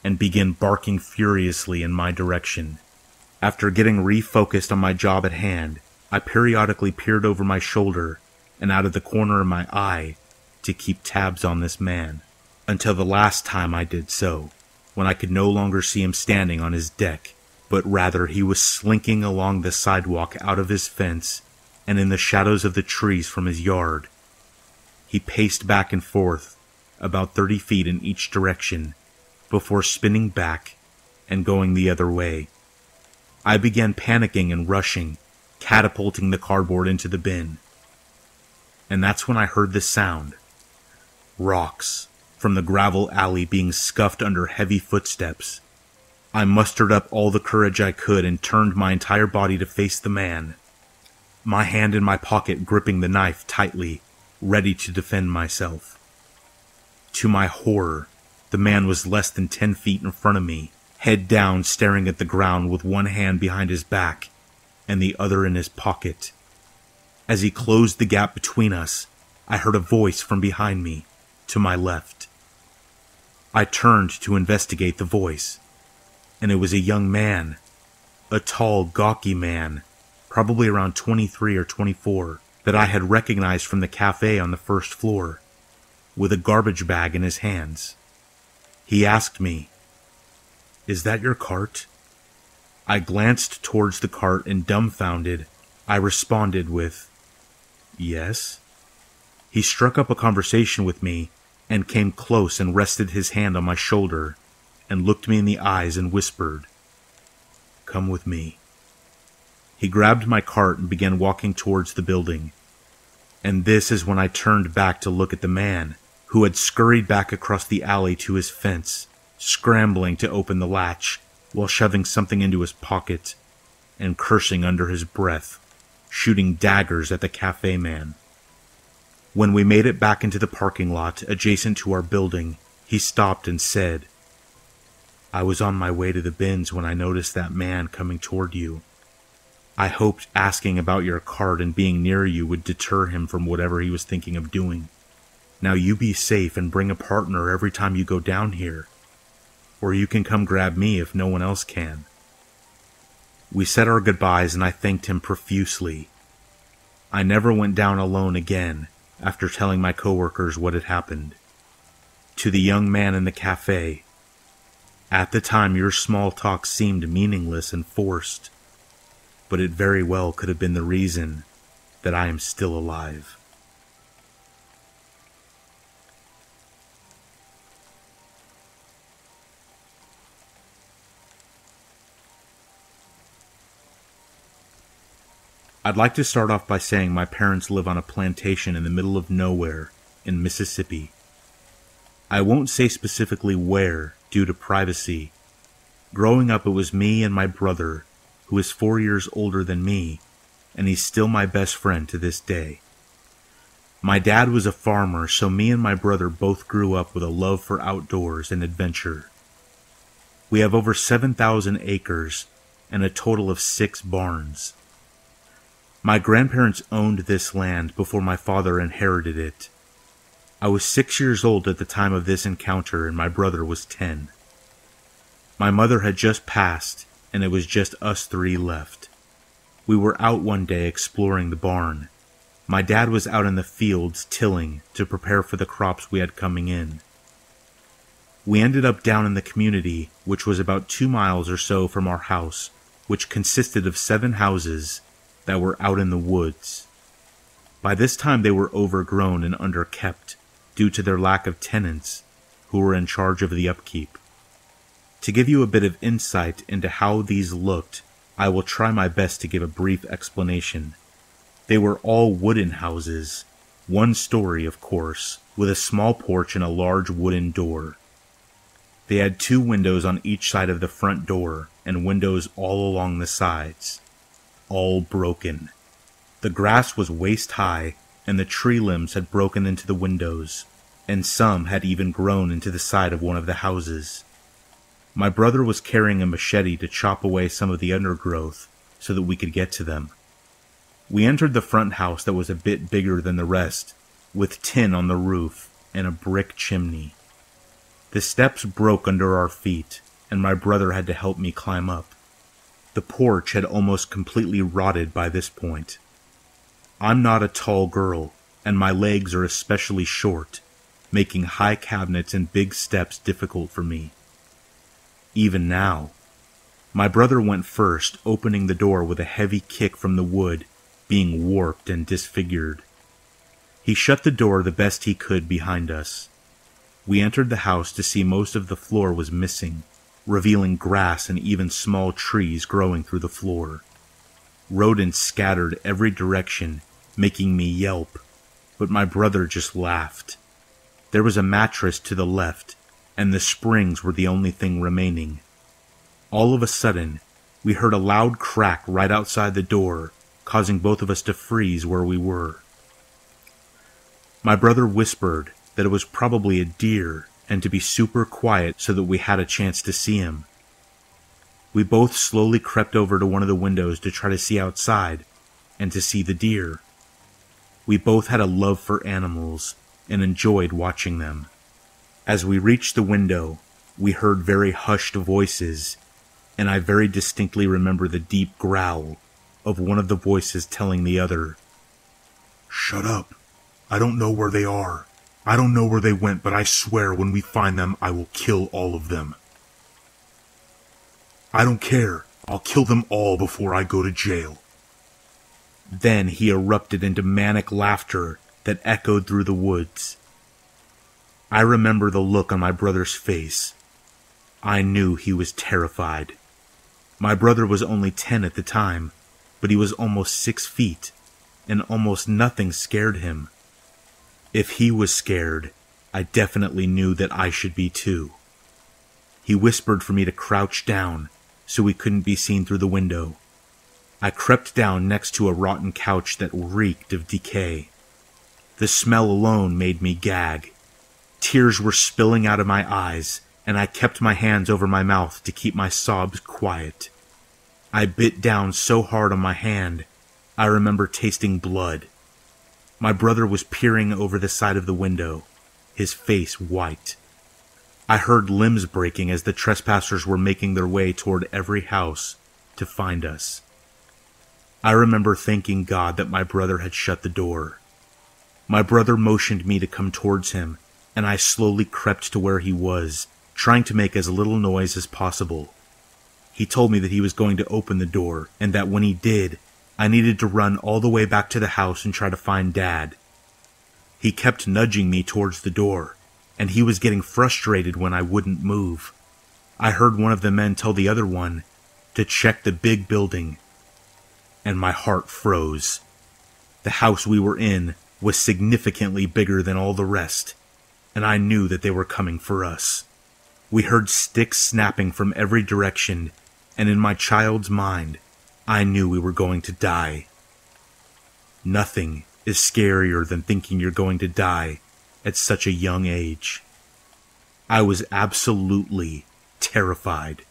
and begin barking furiously in my direction. After getting refocused on my job at hand, I periodically peered over my shoulder and out of the corner of my eye to keep tabs on this man, until the last time I did so, when I could no longer see him standing on his deck, but rather he was slinking along the sidewalk out of his fence and in the shadows of the trees from his yard. He paced back and forth, about 30 feet in each direction, before spinning back and going the other way. I began panicking and rushing, catapulting the cardboard into the bin. And that's when I heard this sound. Rocks from the gravel alley being scuffed under heavy footsteps. I mustered up all the courage I could and turned my entire body to face the man, my hand in my pocket gripping the knife tightly, ready to defend myself. To my horror, the man was less than 10 feet in front of me, head down staring at the ground with one hand behind his back and the other in his pocket. As he closed the gap between us, I heard a voice from behind me, to my left. I turned to investigate the voice, and it was a young man, a tall, gawky man, probably around 23 or 24, that I had recognized from the cafe on the first floor, with a garbage bag in his hands. He asked me, "Is that your cart?" I glanced towards the cart and, dumbfounded, I responded with, "Yes." He struck up a conversation with me and came close and rested his hand on my shoulder and looked me in the eyes and whispered, "Come with me." He grabbed my cart and began walking towards the building. And this is when I turned back to look at the man who had scurried back across the alley to his fence, scrambling to open the latch while shoving something into his pocket and cursing under his breath, shooting daggers at the cafe man. When we made it back into the parking lot adjacent to our building, he stopped and said, "I was on my way to the bins when I noticed that man coming toward you. I hoped asking about your cart and being near you would deter him from whatever he was thinking of doing. Now you be safe and bring a partner every time you go down here, or you can come grab me if no one else can." We said our goodbyes and I thanked him profusely. I never went down alone again after telling my coworkers what had happened. To the young man in the cafe, "At the time your small talk seemed meaningless and forced, but it very well could have been the reason that I am still alive." I'd like to start off by saying my parents live on a plantation in the middle of nowhere in Mississippi. I won't say specifically where, due to privacy. Growing up, it was me and my brother, who is 4 years older than me, and he's still my best friend to this day. My dad was a farmer, so me and my brother both grew up with a love for outdoors and adventure. We have over 7,000 acres and a total of 6 barns. My grandparents owned this land before my father inherited it. I was 6 years old at the time of this encounter and my brother was 10. My mother had just passed and it was just us 3 left. We were out one day exploring the barn. My dad was out in the fields tilling to prepare for the crops we had coming in. We ended up down in the community, which was about 2 miles or so from our house, which consisted of 7 houses that were out in the woods. By this time they were overgrown and underkept due to their lack of tenants who were in charge of the upkeep. To give you a bit of insight into how these looked, I will try my best to give a brief explanation. They were all wooden houses, 1 story of course, with a small porch and a large wooden door. They had 2 windows on each side of the front door and windows all along the sides. All broken. The grass was waist high, and the tree limbs had broken into the windows, and some had even grown into the side of one of the houses. My brother was carrying a machete to chop away some of the undergrowth so that we could get to them. We entered the front house that was a bit bigger than the rest, with tin on the roof and a brick chimney. The steps broke under our feet, and my brother had to help me climb up. The porch had almost completely rotted by this point. I'm not a tall girl, and my legs are especially short, making high cabinets and big steps difficult for me. Even now. My brother went first, opening the door with a heavy kick from the wood, being warped and disfigured. He shut the door the best he could behind us. We entered the house to see most of the floor was missing, revealing grass and even small trees growing through the floor. Rodents scattered every direction, making me yelp, but my brother just laughed. There was a mattress to the left, and the springs were the only thing remaining. All of a sudden, we heard a loud crack right outside the door, causing both of us to freeze where we were. My brother whispered that it was probably a deer and to be super quiet so that we had a chance to see him. We both slowly crept over to one of the windows to try to see outside and to see the deer. We both had a love for animals and enjoyed watching them. As we reached the window, we heard very hushed voices, and I very distinctly remember the deep growl of one of the voices telling the other, "Shut up, I don't know where they are, I don't know where they went, but I swear when we find them, I will kill all of them. I don't care. I'll kill them all before I go to jail. Then he erupted into manic laughter that echoed through the woods. I remember the look on my brother's face. I knew he was terrified. My brother was only 10 at the time, but he was almost 6 feet, and almost nothing scared him. If he was scared, I definitely knew that I should be too. He whispered for me to crouch down so we couldn't be seen through the window. I crept down next to a rotten couch that reeked of decay. The smell alone made me gag. Tears were spilling out of my eyes, and I kept my hands over my mouth to keep my sobs quiet. I bit down so hard on my hand, I remember tasting blood. My brother was peering over the side of the window, his face white. I heard limbs breaking as the trespassers were making their way toward every house to find us. I remember thanking God that my brother had shut the door. My brother motioned me to come towards him, and I slowly crept to where he was, trying to make as little noise as possible. He told me that he was going to open the door, and that when he did, I needed to run all the way back to the house and try to find Dad. He kept nudging me towards the door, and he was getting frustrated when I wouldn't move. I heard one of the men tell the other one to check the big building, and my heart froze. The house we were in was significantly bigger than all the rest, and I knew that they were coming for us. We heard sticks snapping from every direction, and in my child's mind, I knew we were going to die. Nothing is scarier than thinking you're going to die at such a young age. I was absolutely terrified.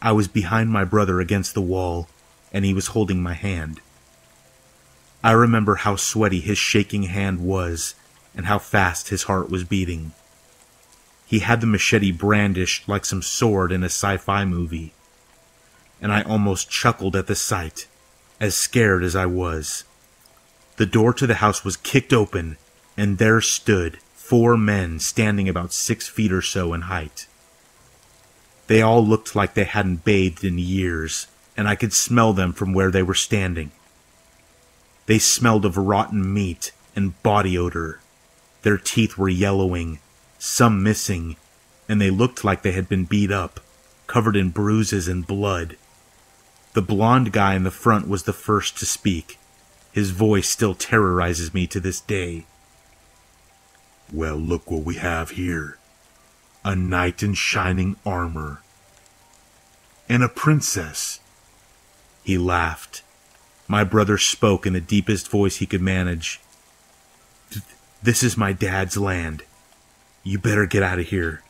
I was behind my brother against the wall, and he was holding my hand. I remember how sweaty his shaking hand was, and how fast his heart was beating. He had the machete brandished like some sword in a sci-fi movie, and I almost chuckled at the sight, as scared as I was. The door to the house was kicked open, and there stood 4 men standing about 6 feet or so in height. They all looked like they hadn't bathed in years, and I could smell them from where they were standing. They smelled of rotten meat and body odor. Their teeth were yellowing, some missing, and they looked like they had been beat up, covered in bruises and blood. The blonde guy in the front was the first to speak. His voice still terrorizes me to this day. Well, look what we have here. A knight in shining armor. And a princess. He laughed. My brother spoke in the deepest voice he could manage. This is my dad's land. You better get out of here.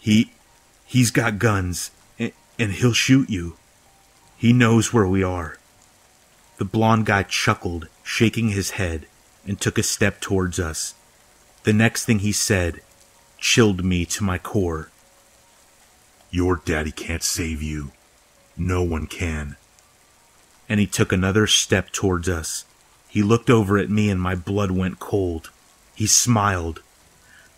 He's got guns, and he'll shoot you. He knows where we are. The blonde guy chuckled, shaking his head, and took a step towards us. The next thing he said chilled me to my core. Your daddy can't save you. No one can. And he took another step towards us. He looked over at me and my blood went cold. He smiled,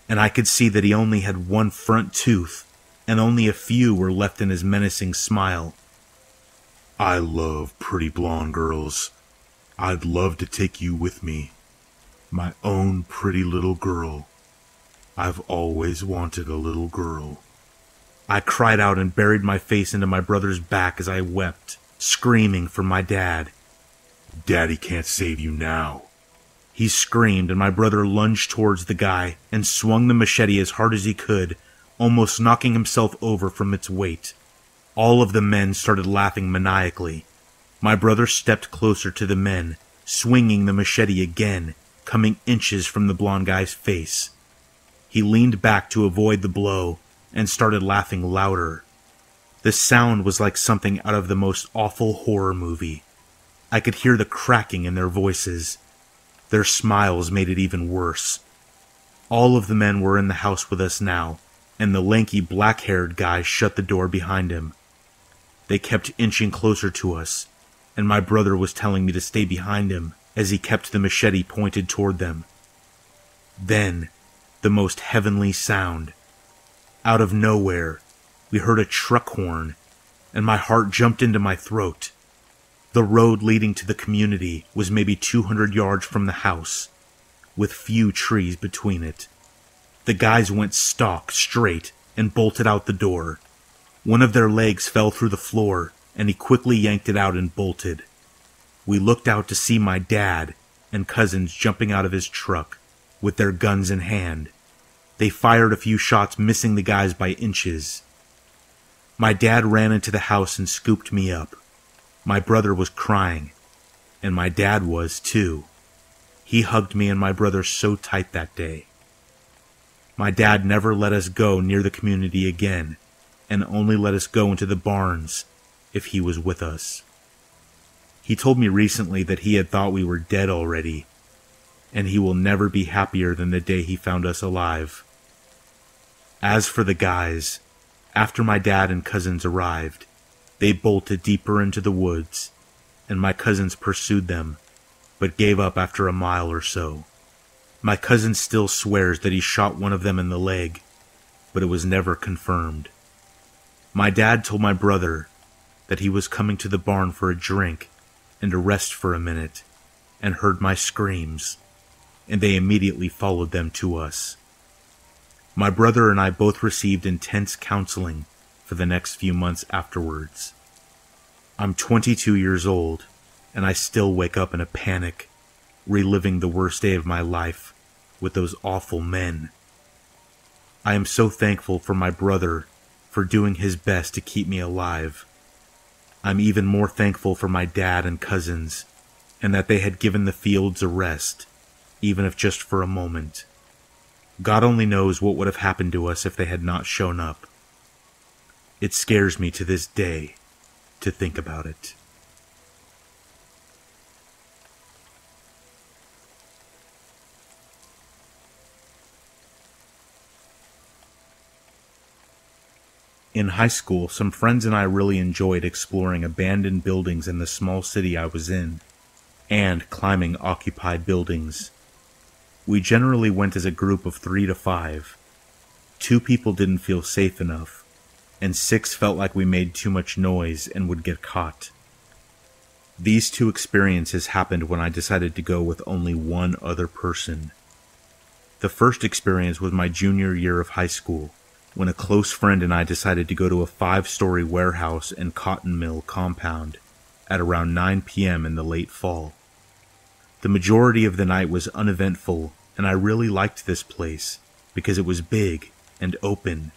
and I could see that he only had one front tooth, and only a few were left in his menacing smile. I love pretty blonde girls. I'd love to take you with me. My own pretty little girl. I've always wanted a little girl. I cried out and buried my face into my brother's back as I wept, screaming for my dad. Daddy can't save you now. He screamed, and my brother lunged towards the guy and swung the machete as hard as he could, almost knocking himself over from its weight. All of the men started laughing maniacally. My brother stepped closer to the men, swinging the machete again, coming inches from the blonde guy's face. He leaned back to avoid the blow and started laughing louder. The sound was like something out of the most awful horror movie. I could hear the cracking in their voices. Their smiles made it even worse. All of the men were in the house with us now, and the lanky black-haired guy shut the door behind him. They kept inching closer to us, and my brother was telling me to stay behind him as he kept the machete pointed toward them. Then the most heavenly sound. Out of nowhere, we heard a truck horn, and my heart jumped into my throat. The road leading to the community was maybe 200 yards from the house, with few trees between it. The guys went stock straight and bolted out the door. One of their legs fell through the floor, and he quickly yanked it out and bolted. We looked out to see my dad and cousins jumping out of his truck with their guns in hand. They fired a few shots, missing the guys by inches. My dad ran into the house and scooped me up. My brother was crying, and my dad was too. He hugged me and my brother so tight that day. My dad never let us go near the community again, and only let us go into the barns if he was with us. He told me recently that he had thought we were dead already, and he will never be happier than the day he found us alive. As for the guys, after my dad and cousins arrived, they bolted deeper into the woods, and my cousins pursued them, but gave up after a mile or so. My cousin still swears that he shot one of them in the leg, but it was never confirmed. My dad told my brother that he was coming to the barn for a drink and to rest for a minute, and heard my screams, and they immediately followed them to us. My brother and I both received intense counseling for the next few months afterwards. I'm 22 years old, and I still wake up in a panic, reliving the worst day of my life with those awful men. I am so thankful for my brother for doing his best to keep me alive. I'm even more thankful for my dad and cousins, and that they had given the fields a rest, even if just for a moment. God only knows what would have happened to us if they had not shown up. It scares me to this day to think about it. In high school, some friends and I really enjoyed exploring abandoned buildings in the small city I was in, and climbing occupied buildings. We generally went as a group of 3 to 5. 2 people didn't feel safe enough, and 6 felt like we made too much noise and would get caught. These 2 experiences happened when I decided to go with only one other person. The first experience was my junior year of high school, when a close friend and I decided to go to a 5-story warehouse and cotton mill compound at around 9 p.m. in the late fall. The majority of the night was uneventful, and I really liked this place because it was big and open,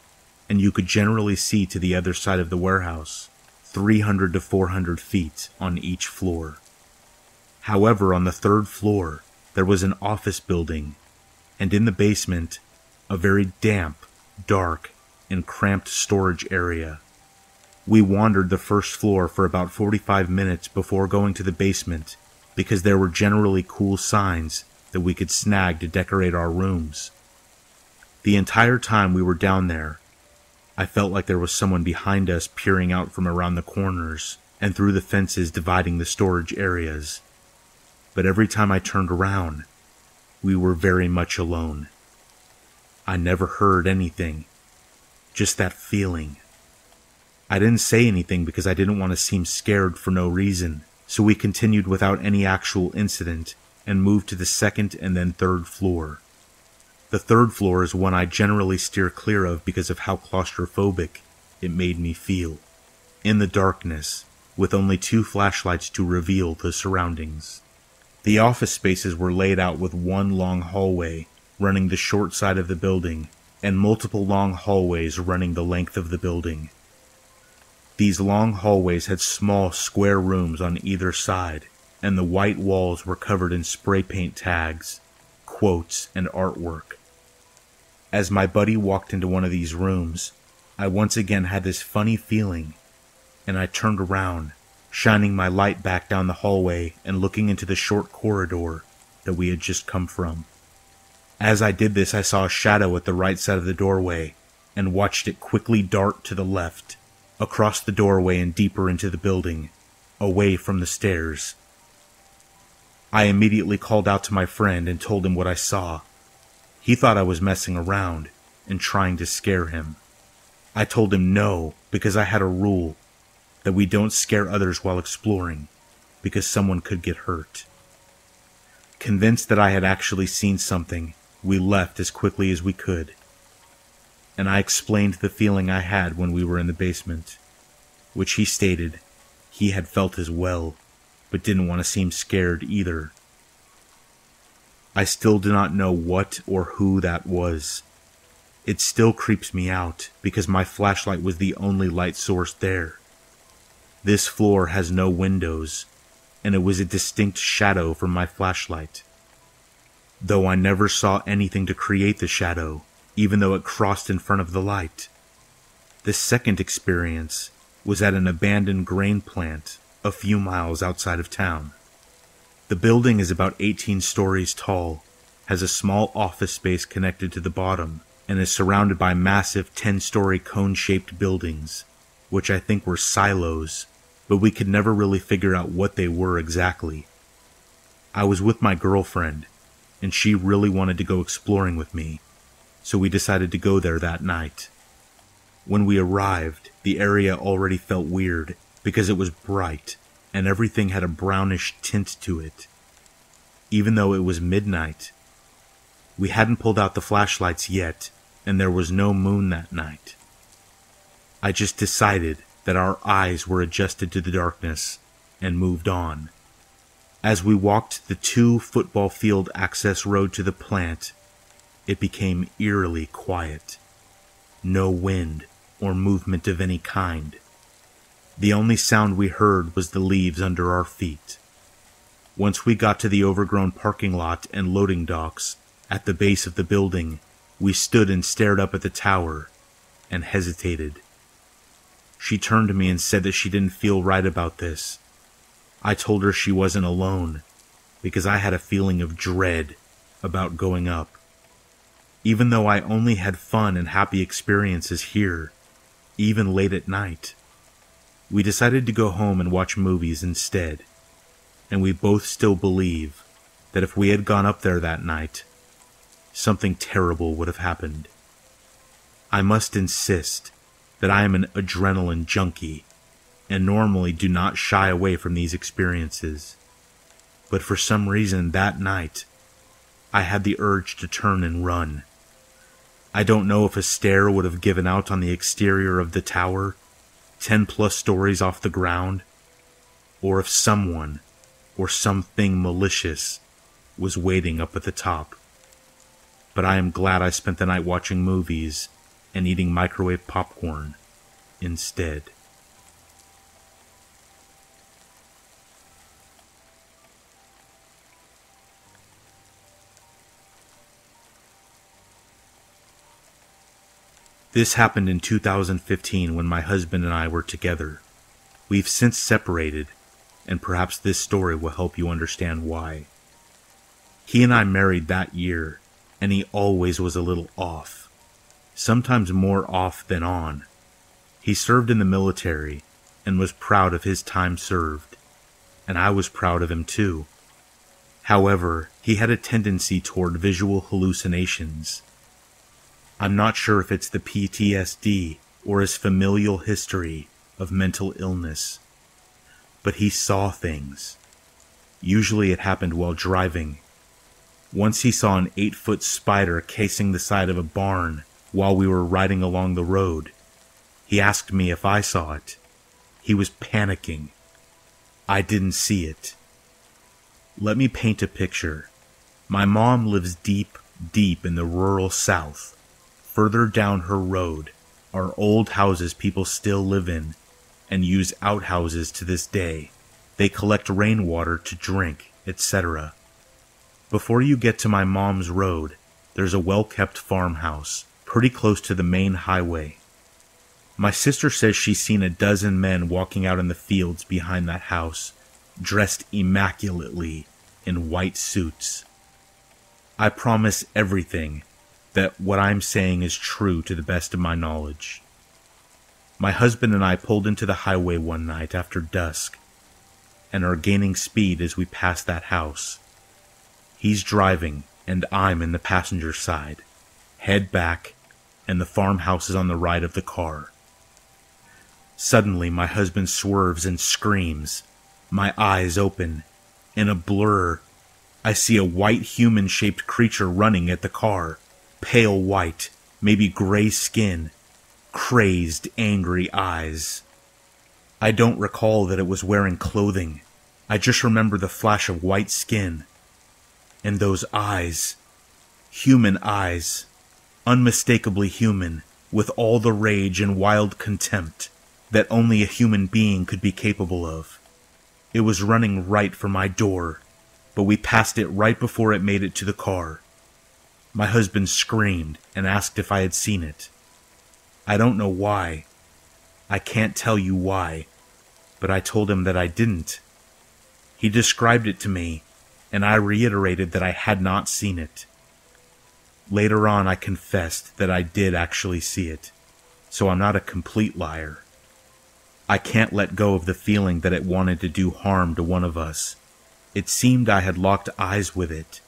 and you could generally see to the other side of the warehouse, 300 to 400 feet on each floor. However, on the 3rd floor, there was an office building, and in the basement, a very damp, dark, and cramped storage area. We wandered the 1st floor for about 45 minutes before going to the basement because there were generally cool signs that we could snag to decorate our rooms. The entire time we were down there, I felt like there was someone behind us peering out from around the corners and through the fences dividing the storage areas. But every time I turned around, we were very much alone. I never heard anything, just that feeling. I didn't say anything because I didn't want to seem scared for no reason, so we continued without any actual incident and moved to the 2nd and then 3rd floor. The 3rd floor is one I generally steer clear of because of how claustrophobic it made me feel. In the darkness, with only 2 flashlights to reveal the surroundings. The office spaces were laid out with one long hallway running the short side of the building, and multiple long hallways running the length of the building. These long hallways had small square rooms on either side, and the white walls were covered in spray paint tags, quotes, and artwork. As my buddy walked into one of these rooms, I once again had this funny feeling, and I turned around, shining my light back down the hallway and looking into the short corridor that we had just come from. As I did this, I saw a shadow at the right side of the doorway and watched it quickly dart to the left, across the doorway and deeper into the building, away from the stairs. I immediately called out to my friend and told him what I saw. He thought I was messing around and trying to scare him. I told him no, because I had a rule that we don't scare others while exploring, because someone could get hurt. Convinced that I had actually seen something, we left as quickly as we could, and I explained the feeling I had when we were in the basement, which he stated he had felt as well, but didn't want to seem scared either. I still do not know what or who that was. It still creeps me out because my flashlight was the only light source there. This floor has no windows, and it was a distinct shadow from my flashlight. Though I never saw anything to create the shadow, even though it crossed in front of the light. The second experience was at an abandoned grain plant a few miles outside of town. The building is about 18 stories tall, has a small office space connected to the bottom, and is surrounded by massive 10-story cone-shaped buildings, which I think were silos, but we could never really figure out what they were exactly. I was with my girlfriend, and she really wanted to go exploring with me, so we decided to go there that night. When we arrived, the area already felt weird because it was bright, and everything had a brownish tint to it. Even though it was midnight, we hadn't pulled out the flashlights yet, and there was no moon that night. I just decided that our eyes were adjusted to the darkness and moved on. As we walked the 2 football field access road to the plant, it became eerily quiet. No wind or movement of any kind. The only sound we heard was the leaves under our feet. Once we got to the overgrown parking lot and loading docks at the base of the building, we stood and stared up at the tower and hesitated. She turned to me and said that she didn't feel right about this. I told her she wasn't alone, because I had a feeling of dread about going up. Even though I only had fun and happy experiences here, even late at night, we decided to go home and watch movies instead, and we both still believe that if we had gone up there that night, something terrible would have happened. I must insist that I am an adrenaline junkie, and normally do not shy away from these experiences. But for some reason that night, I had the urge to turn and run. I don't know if a stare would have given out on the exterior of the tower, 10+ stories off the ground, or if someone or something malicious was waiting up at the top. But I am glad I spent the night watching movies and eating microwave popcorn instead. This happened in 2015 when my husband and I were together. We've since separated, and perhaps this story will help you understand why. He and I married that year, and he always was a little off. Sometimes more off than on. He served in the military and was proud of his time served, and I was proud of him too. However, he had a tendency toward visual hallucinations. I'm not sure if it's the PTSD or his familial history of mental illness, but he saw things. Usually it happened while driving. Once he saw an 8-foot spider casing the side of a barn while we were riding along the road. He asked me if I saw it. He was panicking. I didn't see it. Let me paint a picture. My mom lives deep, deep in the rural South. Further down her road are old houses people still live in and use outhouses to this day. They collect rainwater to drink, etc. Before you get to my mom's road, there's a well-kept farmhouse, pretty close to the main highway. My sister says she's seen a dozen men walking out in the fields behind that house, dressed immaculately in white suits. I promise everything that what I'm saying is true to the best of my knowledge. My husband and I pulled into the highway one night after dusk, and are gaining speed as we pass that house. He's driving, and I'm in the passenger side, head back, and the farmhouse is on the right of the car. Suddenly, my husband swerves and screams. My eyes open. In a blur, I see a white human-shaped creature running at the car. Pale white, maybe gray skin, crazed, angry eyes. I don't recall that it was wearing clothing. I just remember the flash of white skin. And those eyes. Human eyes. Unmistakably human, with all the rage and wild contempt that only a human being could be capable of. It was running right for my door, but we passed it right before it made it to the car. My husband screamed and asked if I had seen it. I don't know why. I can't tell you why, but I told him that I didn't. He described it to me, and I reiterated that I had not seen it. Later on, I confessed that I did actually see it, so I'm not a complete liar. I can't let go of the feeling that it wanted to do harm to one of us. It seemed I had locked eyes with it,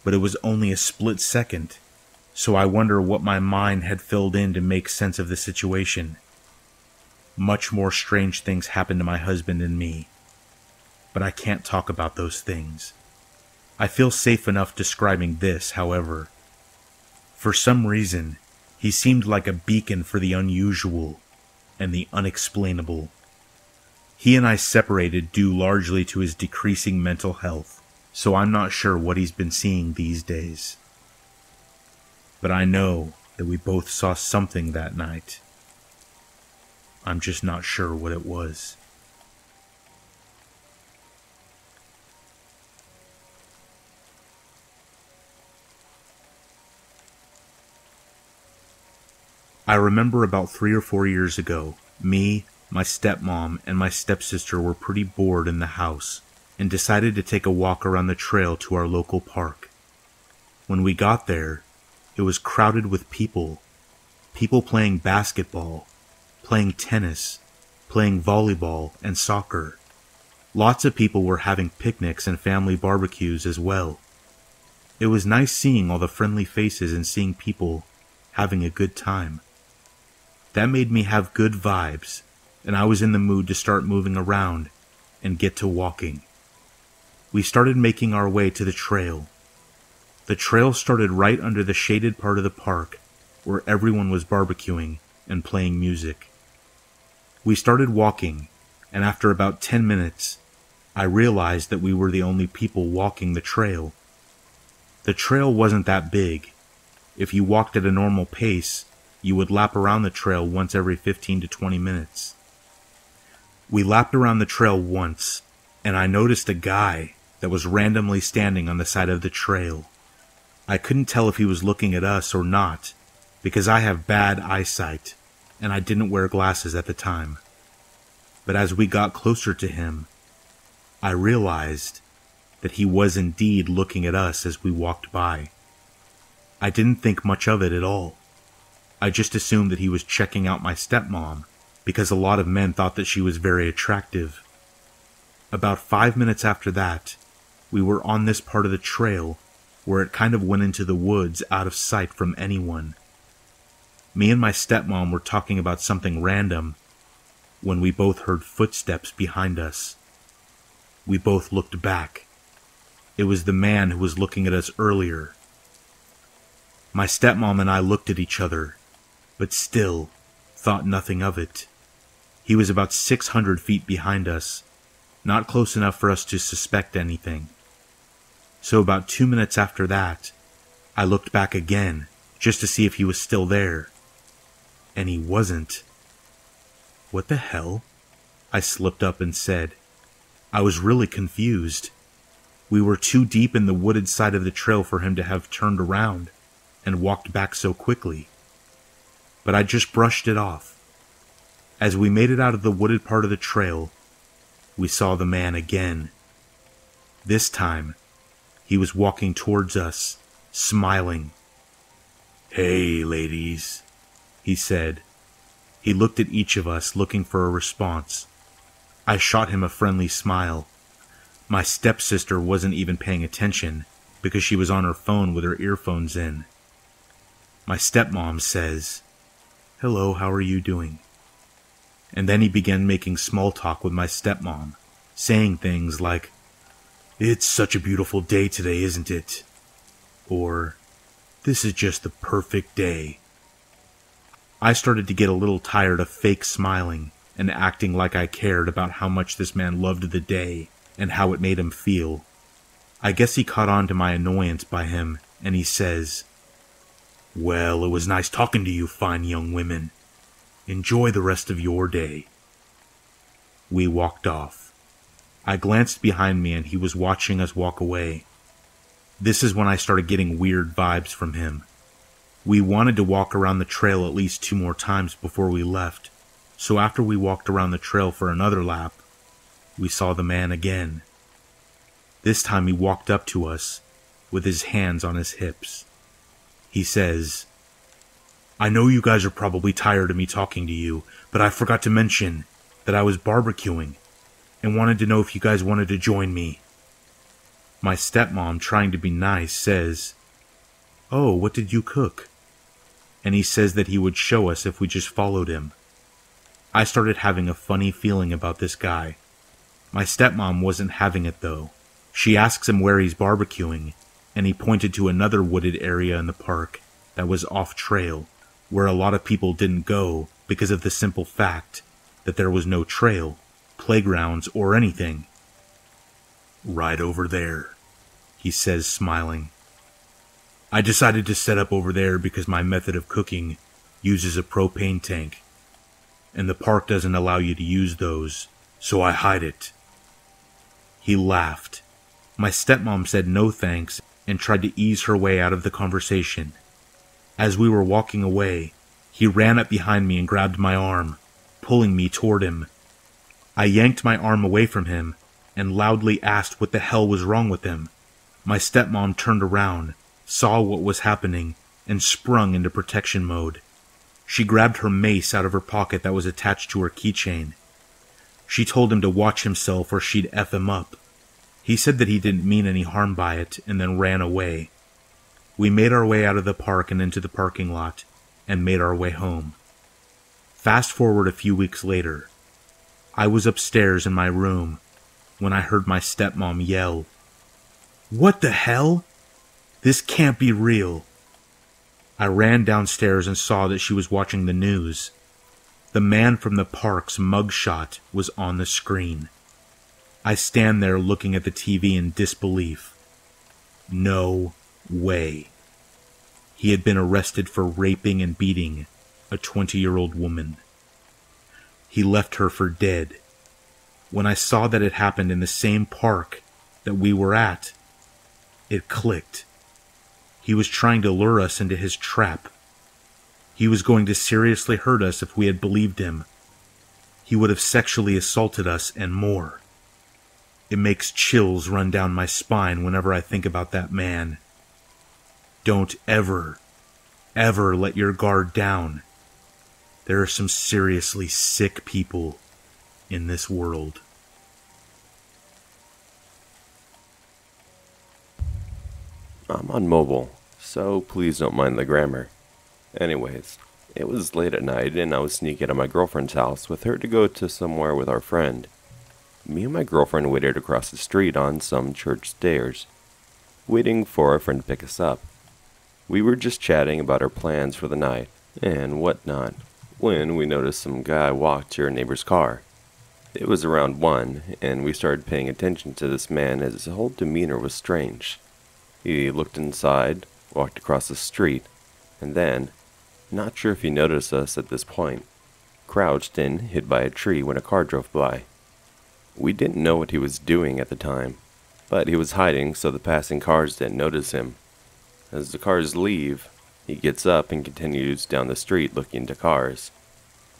but it was only a split second, so I wonder what my mind had filled in to make sense of the situation. Much more strange things happened to my husband and me, but I can't talk about those things. I feel safe enough describing this, however. For some reason, he seemed like a beacon for the unusual and the unexplainable. He and I separated due largely to his decreasing mental health, so I'm not sure what he's been seeing these days. But I know that we both saw something that night. I'm just not sure what it was. I remember about 3 or 4 years ago, me, my stepmom, and my stepsister were pretty bored in the house and decided to take a walk around the trail to our local park. When we got there, it was crowded with people. People playing basketball, playing tennis, playing volleyball and soccer. Lots of people were having picnics and family barbecues as well. It was nice seeing all the friendly faces and seeing people having a good time. That made me have good vibes, and I was in the mood to start moving around and get to walking. We started making our way to the trail. The trail started right under the shaded part of the park where everyone was barbecuing and playing music. We started walking, and after about 10 minutes, I realized that we were the only people walking the trail. The trail wasn't that big. If you walked at a normal pace, you would lap around the trail once every 15 to 20 minutes. We lapped around the trail once, and I noticed a guy that was randomly standing on the side of the trail. I couldn't tell if he was looking at us or not, because I have bad eyesight, and I didn't wear glasses at the time. But as we got closer to him, I realized that he was indeed looking at us as we walked by. I didn't think much of it at all. I just assumed that he was checking out my stepmom, because a lot of men thought that she was very attractive. About 5 minutes after that, we were on this part of the trail where it kind of went into the woods out of sight from anyone. Me and my stepmom were talking about something random when we both heard footsteps behind us. We both looked back. It was the man who was looking at us earlier. My stepmom and I looked at each other, but still thought nothing of it. He was about 600 feet behind us, not close enough for us to suspect anything. So about 2 minutes after that, I looked back again, just to see if he was still there. And he wasn't. "What the hell?" I slipped up and said. I was really confused. We were too deep in the wooded side of the trail for him to have turned around and walked back so quickly. But I just brushed it off. As we made it out of the wooded part of the trail, we saw the man again. This time, he was walking towards us, smiling. "Hey, ladies," he said. He looked at each of us, looking for a response. I shot him a friendly smile. My stepsister wasn't even paying attention, because she was on her phone with her earphones in. My stepmom says, "Hello, how are you doing?" And then he began making small talk with my stepmom, saying things like, "It's such a beautiful day today, isn't it?" Or, "This is just the perfect day." I started to get a little tired of fake smiling and acting like I cared about how much this man loved the day and how it made him feel. I guess he caught on to my annoyance by him, and he says, "Well, it was nice talking to you fine young women. Enjoy the rest of your day." We walked off. I glanced behind me and he was watching us walk away. This is when I started getting weird vibes from him. We wanted to walk around the trail at least 2 more times before we left, so after we walked around the trail for another lap, we saw the man again. This time he walked up to us, with his hands on his hips. He says, "I know you guys are probably tired of me talking to you, but I forgot to mention that I was barbecuing, and wanted to know if you guys wanted to join me." My stepmom, trying to be nice, says, "Oh, what did you cook?" And he says that he would show us if we just followed him. I started having a funny feeling about this guy. My stepmom wasn't having it though. She asks him where he's barbecuing, and he pointed to another wooded area in the park that was off trail, where a lot of people didn't go because of the simple fact that there was no trail, playgrounds, or anything. "Right over there," he says, smiling. "I decided to set up over there because my method of cooking uses a propane tank, and the park doesn't allow you to use those, so I hide it." He laughed. My stepmom said no thanks and tried to ease her way out of the conversation. As we were walking away, he ran up behind me and grabbed my arm, pulling me toward him. I yanked my arm away from him and loudly asked what the hell was wrong with him. My stepmom turned around, saw what was happening, and sprung into protection mode. She grabbed her mace out of her pocket that was attached to her keychain. She told him to watch himself or she'd F him up. He said that he didn't mean any harm by it and then ran away. We made our way out of the park and into the parking lot and made our way home. Fast forward a few weeks later. I was upstairs in my room when I heard my stepmom yell, "What the hell? This can't be real." I ran downstairs and saw that she was watching the news. The man from the park's mugshot was on the screen. I stand there looking at the TV in disbelief. No way. He had been arrested for raping and beating a 20-year-old woman. He left her for dead. When I saw that it happened in the same park that we were at, it clicked. He was trying to lure us into his trap. He was going to seriously hurt us if we had believed him. He would have sexually assaulted us and more. It makes chills run down my spine whenever I think about that man. Don't ever, ever let your guard down. There are some seriously sick people in this world. I'm on mobile, so please don't mind the grammar. Anyways, it was late at night and I was sneaking at my girlfriend's house with her to go to somewhere with our friend. Me and my girlfriend waited across the street on some church stairs, waiting for our friend to pick us up. We were just chatting about our plans for the night and whatnot, when we noticed some guy walk to our neighbor's car. It was around 1, and we started paying attention to this man as his whole demeanor was strange. He looked inside, walked across the street, and then, not sure if he noticed us at this point, crouched in, hid by a tree when a car drove by. We didn't know what he was doing at the time, but he was hiding so the passing cars didn't notice him. As the cars leave, he gets up and continues down the street looking into cars.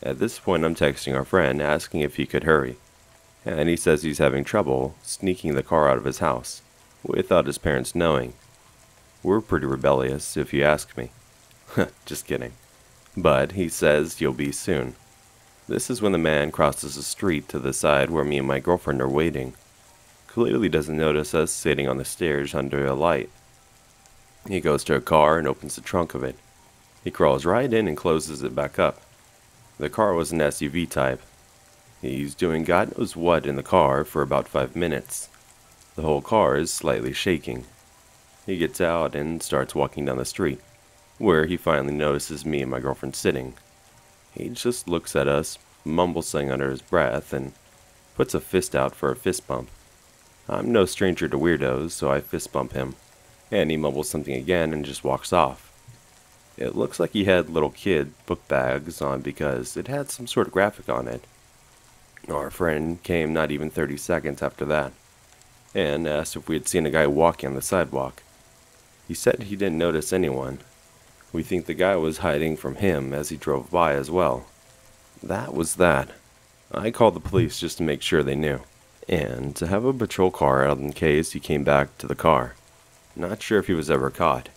At this point I'm texting our friend asking if he could hurry, and he says he's having trouble sneaking the car out of his house, without his parents knowing. We're pretty rebellious, if you ask me. Just kidding. But he says he'll be soon. This is when the man crosses the street to the side where me and my girlfriend are waiting. Clearly doesn't notice us sitting on the stairs under a light, He goes to a car and opens the trunk of it. He crawls right in and closes it back up. The car was an SUV type. He's doing God knows what in the car for about 5 minutes. The whole car is slightly shaking. He gets out and starts walking down the street, where he finally notices me and my girlfriend sitting. He just looks at us, mumbles something under his breath, and puts a fist out for a fist bump. I'm no stranger to weirdos, so I fist bump him, and he mumbles something again and just walks off. It looks like he had little kid book bags on because it had some sort of graphic on it. Our friend came not even 30 seconds after that, and asked if we had seen a guy walking on the sidewalk. He said he didn't notice anyone. We think the guy was hiding from him as he drove by as well. That was that. I called the police just to make sure they knew, and to have a patrol car out in case he came back to the car. Not sure if he was ever caught.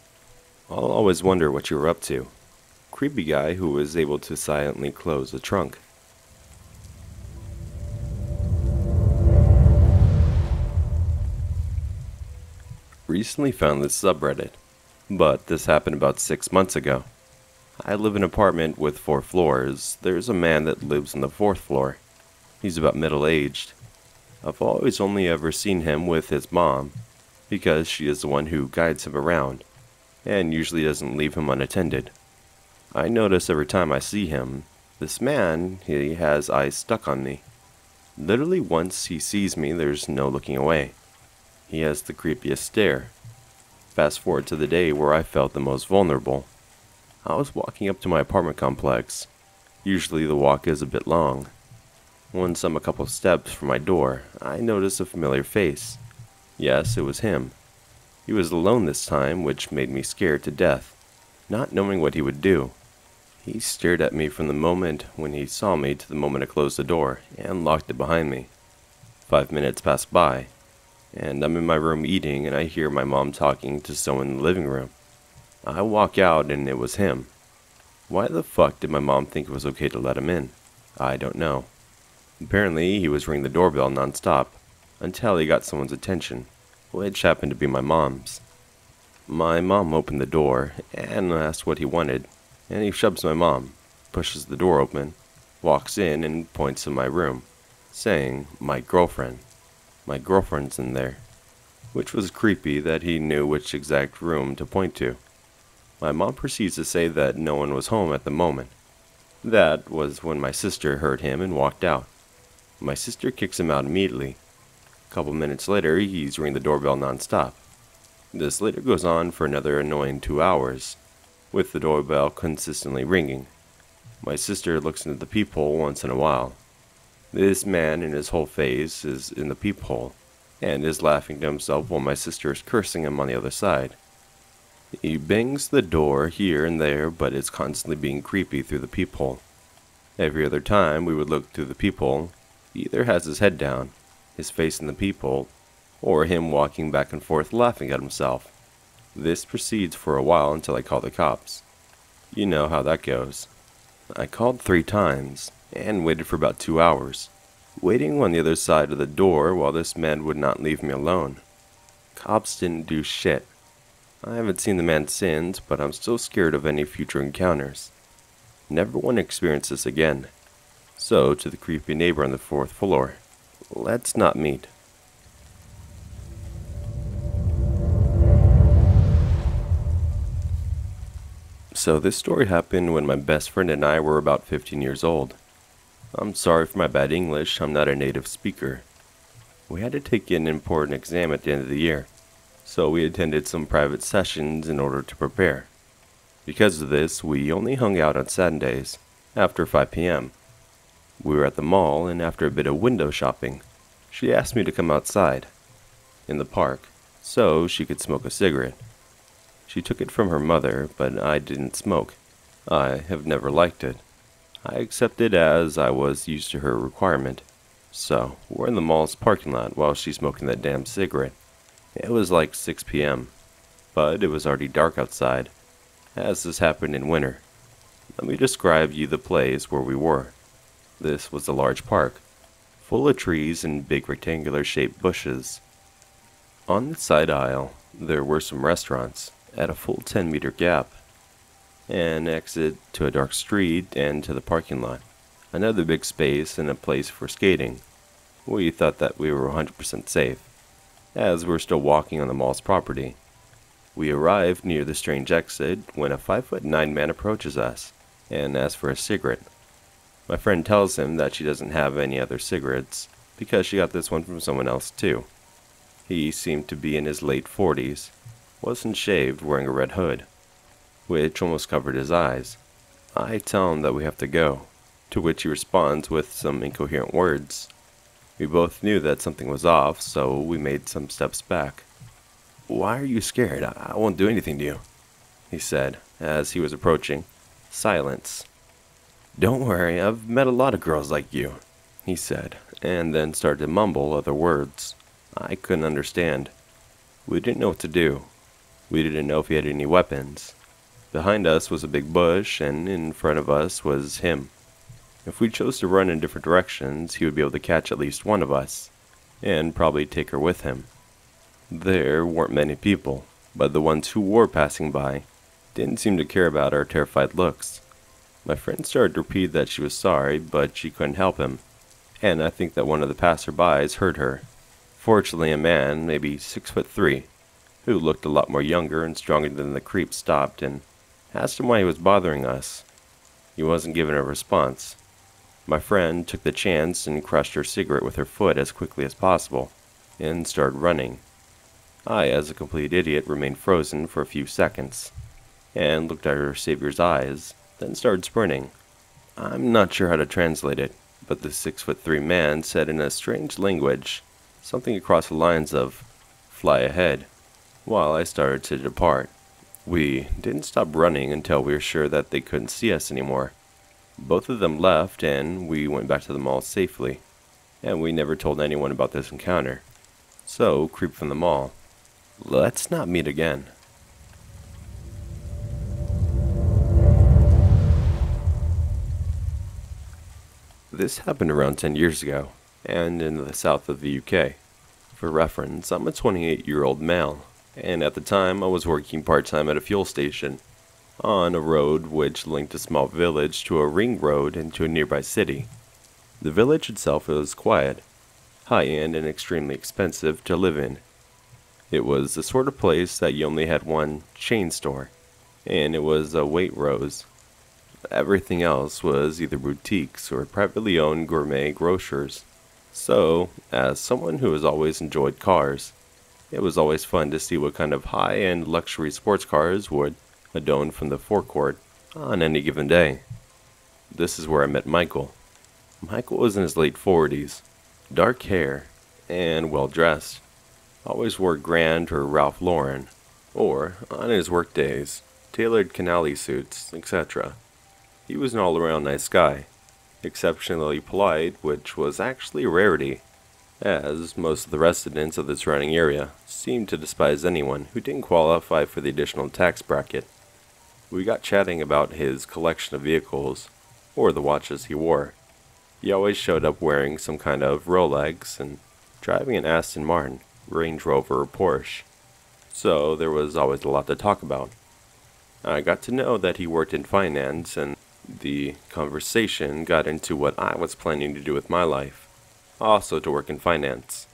I'll always wonder what you were up to. Creepy guy who was able to silently close the trunk. Recently found this subreddit, but this happened about 6 months ago. I live in an apartment with 4 floors. There's a man that lives on the 4th floor. He's about middle-aged. I've always only ever seen him with his mom, because she is the one who guides him around, and usually doesn't leave him unattended. I notice every time I see him, this man, he has eyes stuck on me. Literally once he sees me, there's no looking away. He has the creepiest stare. Fast forward to the day where I felt the most vulnerable. I was walking up to my apartment complex. Usually the walk is a bit long. Once I'm a couple steps from my door, I notice a familiar face. Yes, it was him. He was alone this time, which made me scared to death, not knowing what he would do. He stared at me from the moment when he saw me to the moment I closed the door and locked it behind me. 5 minutes passed by, and I'm in my room eating and I hear my mom talking to someone in the living room. I walk out and it was him. Why the fuck did my mom think it was okay to let him in? I don't know. Apparently he was ringing the doorbell nonstop until he got someone's attention, which happened to be my mom's. My mom opened the door and asked what he wanted, and he shoves my mom, pushes the door open, walks in and points to my room, saying, "My girlfriend. My girlfriend's in there," which was creepy that he knew which exact room to point to. My mom proceeds to say that no one was home at the moment. That was when my sister heard him and walked out. My sister kicks him out immediately. A couple minutes later, he's ringing the doorbell nonstop. This later goes on for another annoying 2 hours, with the doorbell consistently ringing. My sister looks into the peephole once in a while. This man in his whole face is in the peephole, and is laughing to himself while my sister is cursing him on the other side. He bangs the door here and there, but is constantly being creepy through the peephole. Every other time we would look through the peephole, he either has his head down, his face in the peephole, or him walking back and forth laughing at himself. This proceeds for a while until I call the cops. You know how that goes. I called 3 times, and waited for about 2 hours, waiting on the other side of the door while this man would not leave me alone. Cops didn't do shit. I haven't seen the man since, but I'm still scared of any future encounters. Never want to experience this again. So, to the creepy neighbor on the 4th floor, let's not meet. So this story happened when my best friend and I were about 15 years old. I'm sorry for my bad English, I'm not a native speaker. We had to take an important exam at the end of the year, so we attended some private sessions in order to prepare. Because of this, we only hung out on Saturdays, after 5 p.m. We were at the mall, and after a bit of window shopping, she asked me to come outside, in the park, so she could smoke a cigarette. She took it from her mother, but I didn't smoke. I have never liked it. I accepted as I was used to her requirement. So, we're in the mall's parking lot while she's smoking that damn cigarette. It was like 6 p.m., but it was already dark outside, as this happened in winter. Let me describe you the place where we were. This was a large park, full of trees and big rectangular-shaped bushes. On the side aisle, there were some restaurants, at a full 10-meter gap, an exit to a dark street and to the parking lot, another big space and a place for skating. We thought that we were 100% safe, as we were still walking on the mall's property. We arrived near the strange exit when a 5'9" man approaches us and asks for a cigarette. My friend tells him that she doesn't have any other cigarettes because she got this one from someone else too. He seemed to be in his late 40s, wasn't shaved, wearing a red hood, which almost covered his eyes. I tell him that we have to go, to which he responds with some incoherent words. We both knew that something was off, so we made some steps back. "Why are you scared? I won't do anything to you," he said, as he was approaching. Silence. "Don't worry, I've met a lot of girls like you," he said, and then started to mumble other words. I couldn't understand. We didn't know what to do. We didn't know if he had any weapons. Behind us was a big bush, and in front of us was him. If we chose to run in different directions, he would be able to catch at least one of us, and probably take her with him. There weren't many people, but the ones who were passing by didn't seem to care about our terrified looks. My friend started to repeat that she was sorry, but she couldn't help him, and I think that one of the passerbys heard her. Fortunately, a man, maybe 6'3", who looked a lot more younger and stronger than the creep, stopped and asked him why he was bothering us. He wasn't given a response. My friend took the chance and crushed her cigarette with her foot as quickly as possible, and started running. I, as a complete idiot, remained frozen for a few seconds, and looked at her savior's eyes, then started sprinting. I'm not sure how to translate it, but the 6'3" man said in a strange language, something across the lines of, "Fly ahead," while I started to depart. We didn't stop running until we were sure that they couldn't see us anymore. Both of them left, and we went back to the mall safely, and we never told anyone about this encounter. So, creep from the mall. Let's not meet again. This happened around 10 years ago, and in the south of the UK. For reference, I'm a 28-year-old male, and at the time I was working part-time at a fuel station, on a road which linked a small village to a ring road into a nearby city. The village itself was quiet, high-end and extremely expensive to live in. It was the sort of place that you only had one chain store, and it was a Waitrose. Everything else was either boutiques or privately owned gourmet grocers. So, as someone who has always enjoyed cars, it was always fun to see what kind of high-end luxury sports cars would adorn from the forecourt on any given day. This is where I met Michael. Michael was in his late 40s, dark hair, and well-dressed. Always wore Grand or Ralph Lauren, or, on his work days, tailored canali suits, etc. He was an all-around nice guy, exceptionally polite, which was actually a rarity, as most of the residents of the surrounding area seemed to despise anyone who didn't qualify for the additional tax bracket. We got chatting about his collection of vehicles, or the watches he wore. He always showed up wearing some kind of Rolex and driving an Aston Martin, Range Rover, or Porsche. So there was always a lot to talk about. I got to know that he worked in finance, and the conversation got into what I was planning to do with my life, also to work in finance.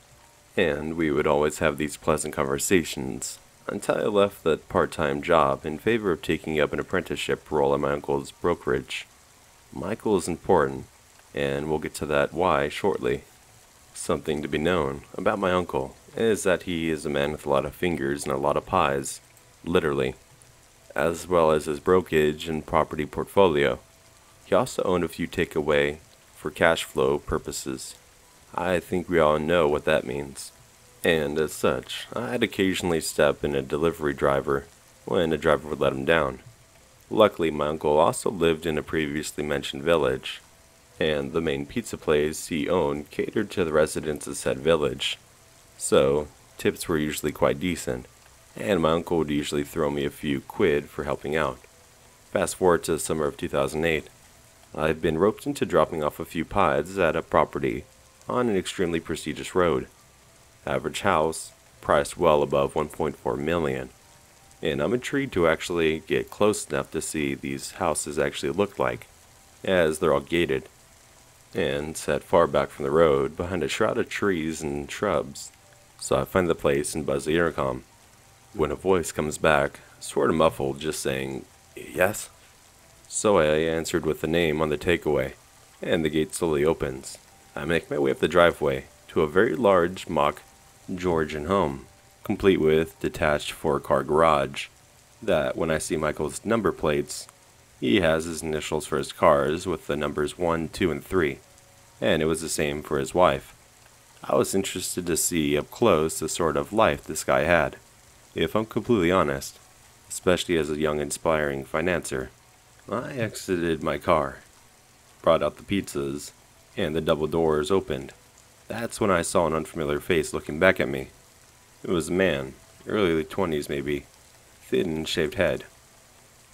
And we would always have these pleasant conversations, until I left that part-time job in favor of taking up an apprenticeship role at my uncle's brokerage. Michael is important, and we'll get to that why shortly. Something to be known about my uncle is that he is a man with a lot of fingers and a lot of pies, literally, as well as his brokerage and property portfolio. He also owned a few takeaway for cash flow purposes. I think we all know what that means. And as such, I'd occasionally step in a delivery driver when a driver would let him down. Luckily, my uncle also lived in a previously mentioned village, and the main pizza place he owned catered to the residents of said village. So, tips were usually quite decent, and my uncle would usually throw me a few quid for helping out. Fast forward to the summer of 2008. I've been roped into dropping off a few pies at a property on an extremely prestigious road. Average house, priced well above $1.4 million. and I'm intrigued to actually get close enough to see these houses actually look like, as they're all gated, and set far back from the road behind a shroud of trees and shrubs. So I find the place and buzz the intercom, when a voice comes back, sort of muffled, just saying, "Yes?" So I answered with the name on the takeaway, and the gate slowly opens. I make my way up the driveway to a very large mock Georgian home, complete with detached 4-car garage, that when I see Michael's number plates, he has his initials for his cars with the numbers 1, 2, and 3, and it was the same for his wife. I was interested to see up close the sort of life this guy had, if I'm completely honest, especially as a young inspiring financier. I exited my car, brought out the pizzas, and the double doors opened. That's when I saw an unfamiliar face looking back at me. It was a man, early 20s maybe, thin and shaved head.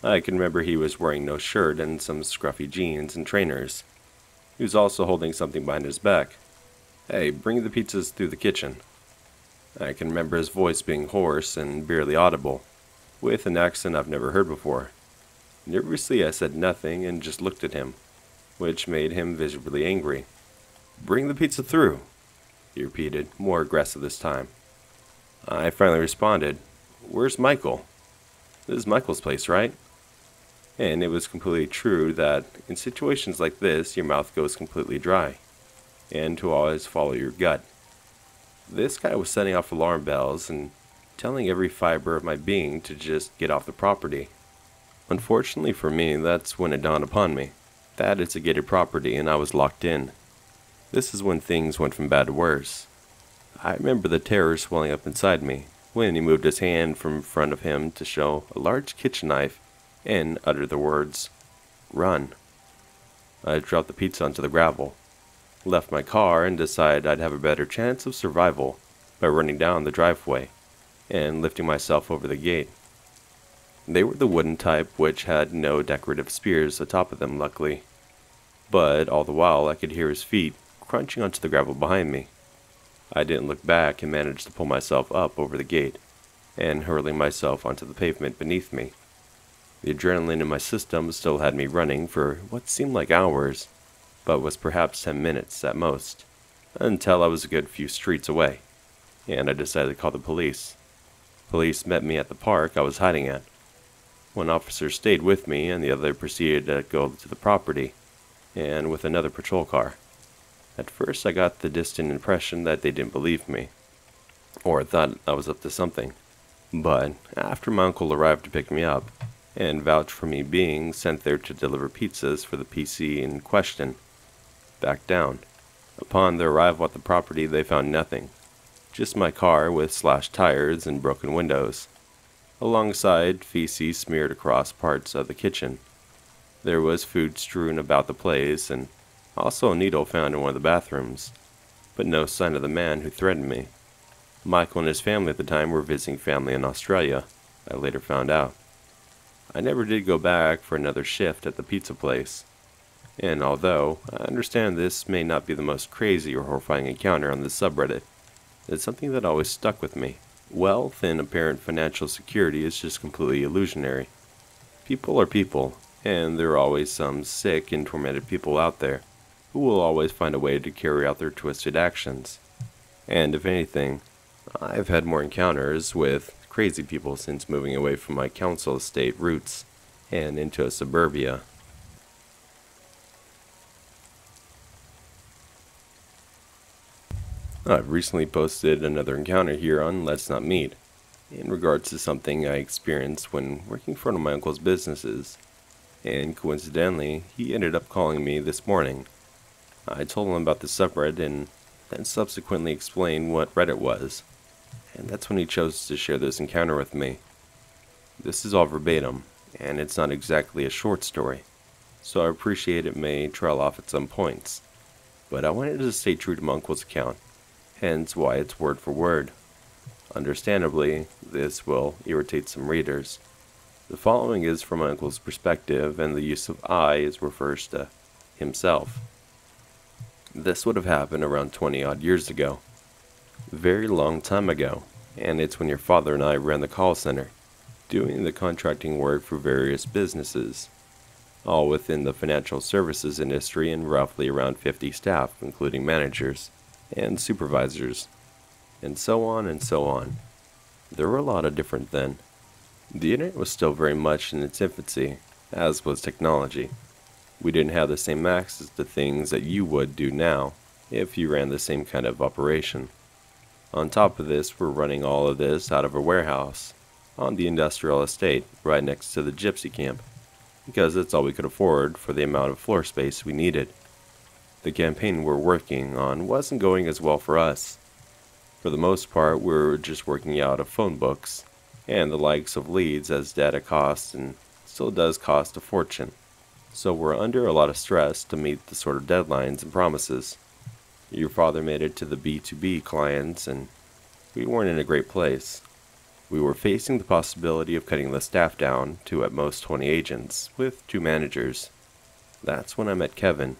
I can remember he was wearing no shirt and some scruffy jeans and trainers. He was also holding something behind his back. "Hey, bring the pizzas through the kitchen." I can remember his voice being hoarse and barely audible, with an accent I've never heard before. Nervously I said nothing and just looked at him, which made him visibly angry. "Bring the pizza through," he repeated, more aggressive this time. I finally responded, "Where's Michael? This is Michael's place, right?" And it was completely true that in situations like this, your mouth goes completely dry, and to always follow your gut. This guy was setting off alarm bells and telling every fiber of my being to just get off the property. Unfortunately for me, that's when it dawned upon me that it's a gated property and I was locked in. This is when things went from bad to worse. I remember the terror swelling up inside me when he moved his hand from in front of him to show a large kitchen knife and uttered the words, "Run." I dropped the pizza onto the gravel, left my car, and decided I'd have a better chance of survival by running down the driveway and lifting myself over the gate. They were the wooden type, which had no decorative spears atop of them, luckily. But all the while I could hear his feet crunching onto the gravel behind me. I didn't look back and managed to pull myself up over the gate and hurling myself onto the pavement beneath me. The adrenaline in my system still had me running for what seemed like hours, but was perhaps 10 minutes at most, until I was a good few streets away, and I decided to call the police. Police met me at the park I was hiding at. One officer stayed with me and the other proceeded to go to the property, and with another patrol car. At first I got the distant impression that they didn't believe me, or thought I was up to something. But after my uncle arrived to pick me up, and vouched for me being sent there to deliver pizzas for the PC in question, backed down. Upon their arrival at the property they found nothing, just my car with slashed tires and broken windows, alongside feces smeared across parts of the kitchen. There was food strewn about the place, and also a needle found in one of the bathrooms, but no sign of the man who threatened me. Michael and his family at the time were visiting family in Australia, I later found out. I never did go back for another shift at the pizza place, and although I understand this may not be the most crazy or horrifying encounter on this subreddit, it's something that always stuck with me. Wealth and apparent financial security is just completely illusionary. People are people, and there are always some sick and tormented people out there who will always find a way to carry out their twisted actions. And if anything, I've had more encounters with crazy people since moving away from my council estate roots and into a suburbia. I've recently posted another encounter here on Let's Not Meet, in regards to something I experienced when working for one of my uncle's businesses, and coincidentally, he ended up calling me this morning. I told him about the subreddit and then subsequently explained what Reddit was, and that's when he chose to share this encounter with me. This is all verbatim, and it's not exactly a short story, so I appreciate it may trail off at some points, but I wanted to stay true to my uncle's account, hence why it's word for word. Understandably, this will irritate some readers. The following is from my uncle's perspective, and the use of I is refers to himself. This would have happened around 20 odd years ago. Very long time ago, and it's when your father and I ran the call center. doing the contracting work for various businesses, all within the financial services industry, and roughly around 50 staff, including managers and supervisors, and so on and so on. There were a lot of different then. The internet was still very much in its infancy, as was technology. We didn't have the same access to things that you would do now if you ran the same kind of operation. On top of this, we're running all of this out of a warehouse on the industrial estate right next to the gypsy camp, because that's all we could afford for the amount of floor space we needed. The campaign we're working on wasn't going as well for us. For the most part, we were just working out of phone books and the likes of leads, as data costs and still does cost a fortune. So we're under a lot of stress to meet the sort of deadlines and promises. Your father made it to the B2B clients, and we weren't in a great place. We were facing the possibility of cutting the staff down to at most 20 agents, with 2 managers. That's when I met Kevin.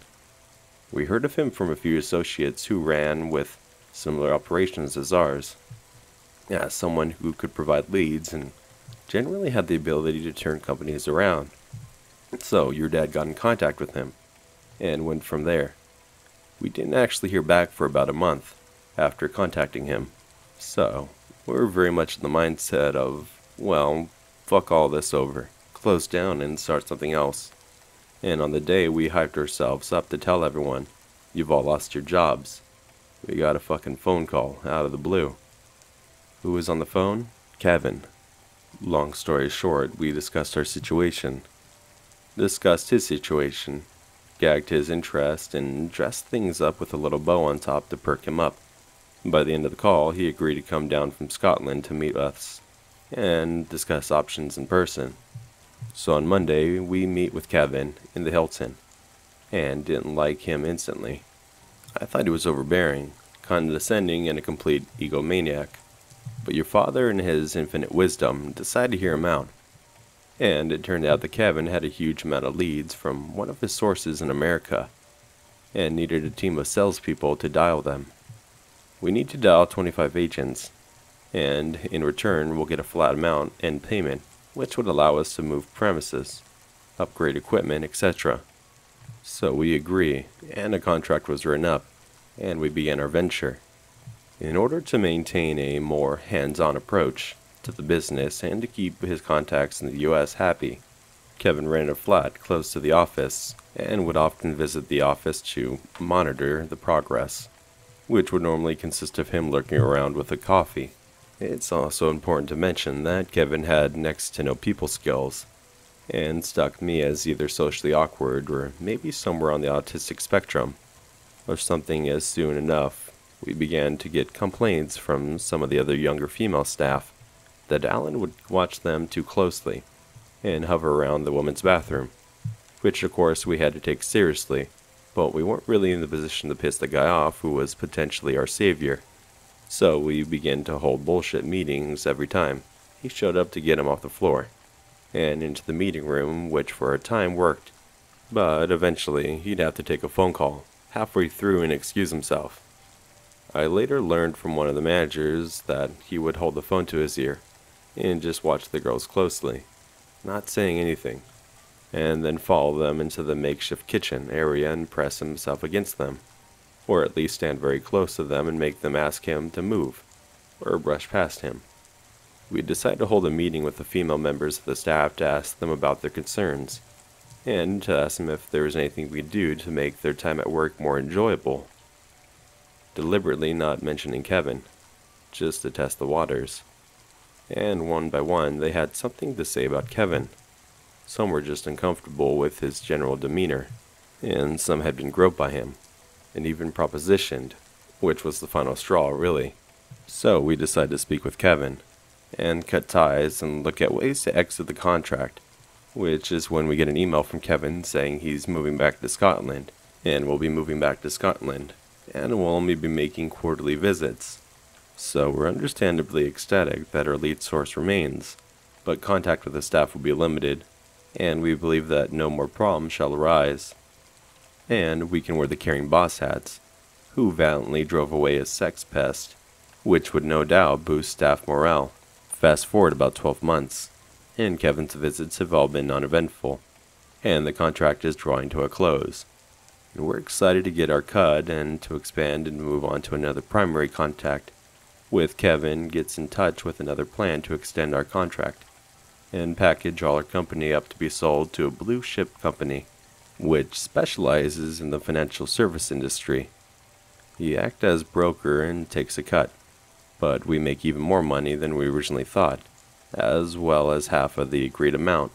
We heard of him from a few associates who ran with similar operations as ours. As someone who could provide leads and generally had the ability to turn companies around. So your dad got in contact with him and went from there. We didn't actually hear back for about a month after contacting him. So we were very much in the mindset of, well, fuck all this over, close down and start something else. And on the day we hyped ourselves up to tell everyone, you've all lost your jobs, we got a fucking phone call out of the blue. Who was on the phone? Kevin. Long story short, we discussed our situation. Discussed his situation, gagged his interest, and dressed things up with a little bow on top to perk him up. By the end of the call, he agreed to come down from Scotland to meet us and discuss options in person. So on Monday, we meet with Kevin in the Hilton, and didn't like him instantly. I thought he was overbearing, condescending, and a complete egomaniac. But your father, in his infinite wisdom, decided to hear him out. And it turned out that Kevin had a huge amount of leads from one of his sources in America, and needed a team of salespeople to dial them. We need to dial 25 agents, and in return we'll get a flat amount and payment, which would allow us to move premises, upgrade equipment, etc. So we agree, and a contract was written up, and we began our venture. In order to maintain a more hands-on approach to the business and to keep his contacts in the US happy, Kevin rented a flat close to the office and would often visit the office to monitor the progress, which would normally consist of him lurking around with a coffee. It's also important to mention that Kevin had next to no people skills, and struck me as either socially awkward or maybe somewhere on the autistic spectrum, or something. As soon enough, we began to get complaints from some of the other younger female staff that Alan would watch them too closely and hover around the women's bathroom, which of course we had to take seriously, but we weren't really in the position to piss the guy off who was potentially our savior. So we began to hold bullshit meetings every time he showed up to get him off the floor and into the meeting room, which for a time worked, but eventually he'd have to take a phone call halfway through and excuse himself. I later learned from one of the managers that he would hold the phone to his ear and just watch the girls closely, not saying anything, and then follow them into the makeshift kitchen area and press himself against them, or at least stand very close to them and make them ask him to move, or brush past him. We decided to hold a meeting with the female members of the staff to ask them about their concerns, and to ask them if there was anything we could do to make their time at work more enjoyable. Deliberately not mentioning Kevin, just to test the waters. And one by one, they had something to say about Kevin. Some were just uncomfortable with his general demeanor, and some had been groped by him, and even propositioned, which was the final straw, really. So we decided to speak with Kevin, and cut ties and look at ways to exit the contract, which is when we get an email from Kevin saying he's moving back to Scotland, and we'll be moving back to Scotland, and we'll only be making quarterly visits. So we're understandably ecstatic that our lead source remains, but contact with the staff will be limited, and we believe that no more problems shall arise. And we can wear the caring boss hats, who valiantly drove away a sex pest, which would no doubt boost staff morale. Fast forward about 12 months, and Kevin's visits have all been uneventful, and the contract is drawing to a close. And we're excited to get our cut and to expand and move on to another primary contact, with Kevin gets in touch with another plan to extend our contract and package all our company up to be sold to a blue chip company, which specializes in the financial service industry. He acts as broker and takes a cut, but we make even more money than we originally thought, as well as half of the agreed amount.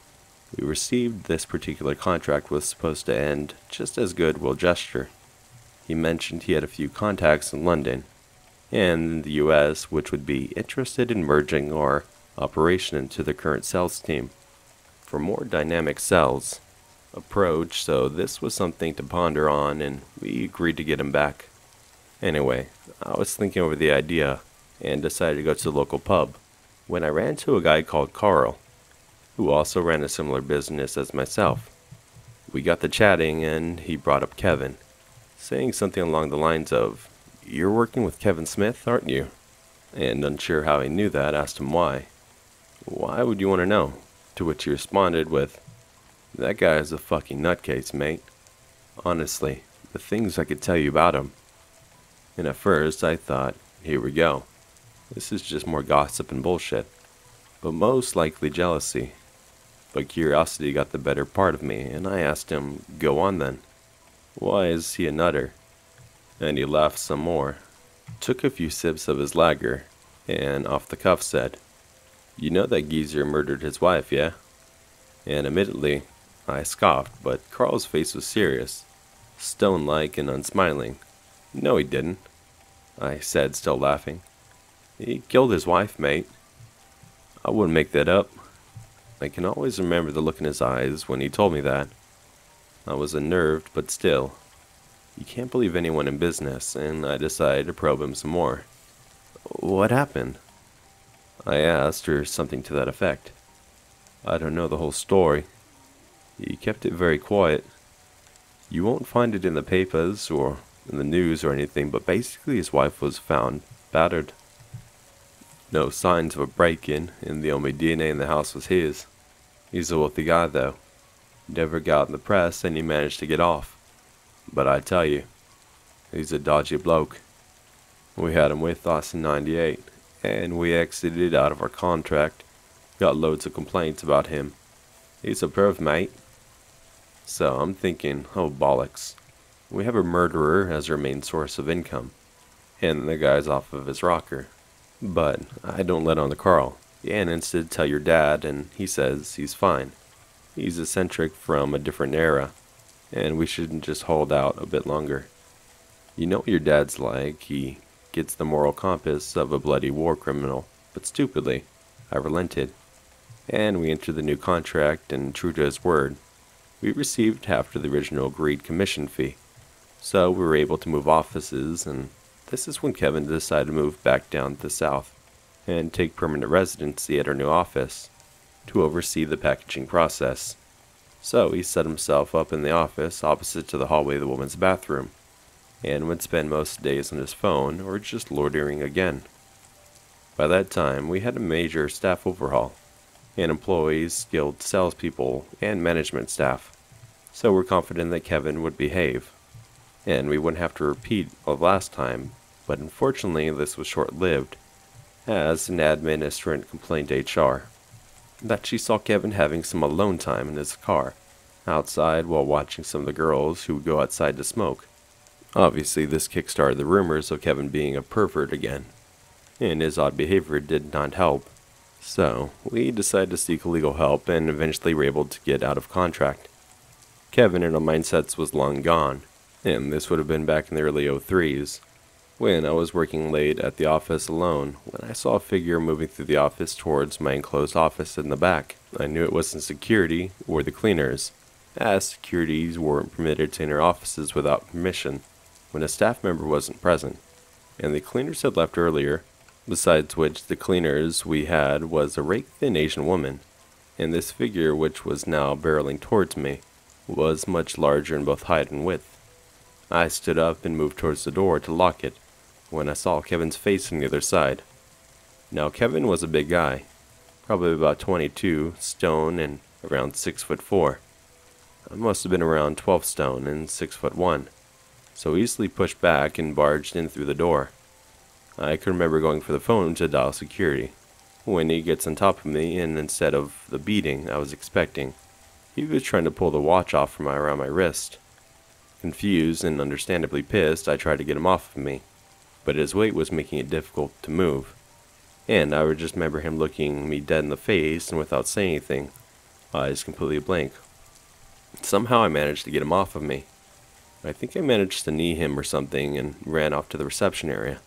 We received this particular contract was supposed to end just as goodwill gesture. He mentioned he had a few contacts in London and the US which would be interested in merging our operation into the current sales team for more dynamic sales approach, so this was something to ponder on and we agreed to get him back. Anyway, I was thinking over the idea and decided to go to the local pub when I ran into a guy called Carl, who also ran a similar business as myself. We got to chatting and he brought up Kevin, saying something along the lines of, "You're working with Kevin Smith, aren't you?" And unsure how he knew that, asked him why. "Why would you want to know?" To which he responded with, "That guy is a fucking nutcase, mate. Honestly, the things I could tell you about him." And at first I thought, here we go. This is just more gossip and bullshit, but most likely jealousy. But curiosity got the better part of me, and I asked him, "Go on then. Why is he a nutter?" And he laughed some more, took a few sips of his lager, and off the cuff said, "You know that geezer murdered his wife, yeah?" And admittedly, I scoffed, but Carl's face was serious, stone-like and unsmiling. "No, he didn't," I said, still laughing. "He killed his wife, mate. I wouldn't make that up." I can always remember the look in his eyes when he told me that. I was unnerved, but still. You can't believe anyone in business, and I decided to probe him some more. "What happened?" I asked, or something to that effect. "I don't know the whole story. He kept it very quiet. You won't find it in the papers or in the news or anything, but basically his wife was found battered. No signs of a break-in, and the only DNA in the house was his. He's a wealthy guy, though. Never got in the press, and he managed to get off. But I tell you, he's a dodgy bloke. We had him with us in '98, and we exited out of our contract. Got loads of complaints about him. He's a perv, mate." So I'm thinking, oh bollocks. We have a murderer as our main source of income, and the guy's off of his rocker. But I don't let on to Carl. And instead tell your dad, and he says he's fine. He's eccentric from a different era, and we shouldn't just hold out a bit longer. You know what your dad's like. He gets the moral compass of a bloody war criminal, but stupidly, I relented. And we entered the new contract, and true to his word, we received half of the original agreed commission fee. So we were able to move offices, and this is when Kevin decided to move back down to the south and take permanent residency at our new office to oversee the packaging process. So he set himself up in the office opposite to the hallway of the woman's bathroom, and would spend most days on his phone or just loitering again. By that time, we had a major staff overhaul, and employees, skilled salespeople, and management staff, so we're confident that Kevin would behave, and we wouldn't have to repeat of last time, but unfortunately this was short-lived, as an administrator complained to HR that she saw Kevin having some alone time in his car, outside while watching some of the girls who would go outside to smoke. Obviously this kickstarted the rumors of Kevin being a pervert again, and his odd behavior did not help. So we decided to seek legal help and eventually were able to get out of contract. Kevin in our mindsets was long gone, and this would have been back in the early 03s, when I was working late at the office alone, when I saw a figure moving through the office towards my enclosed office in the back. I knew it wasn't security or the cleaners, as securities weren't permitted to enter offices without permission when a staff member wasn't present, and the cleaners had left earlier, besides which the cleaners we had was a rake-thin Asian woman, and this figure, which was now barreling towards me, was much larger in both height and width. I stood up and moved towards the door to lock it, when I saw Kevin's face on the other side. Now Kevin was a big guy, probably about 22 stone and around 6'4". I must have been around 12 stone and 6'1", so easily pushed back and barged in through the door. I can remember going for the phone to dial security, when he gets on top of me, and instead of the beating I was expecting, he was trying to pull the watch off from around my wrist. Confused and understandably pissed, I tried to get him off of me, but his weight was making it difficult to move, and I would just remember him looking me dead in the face and without saying anything, eyes completely blank. Somehow I managed to get him off of me. I think I managed to knee him or something and ran off to the reception area,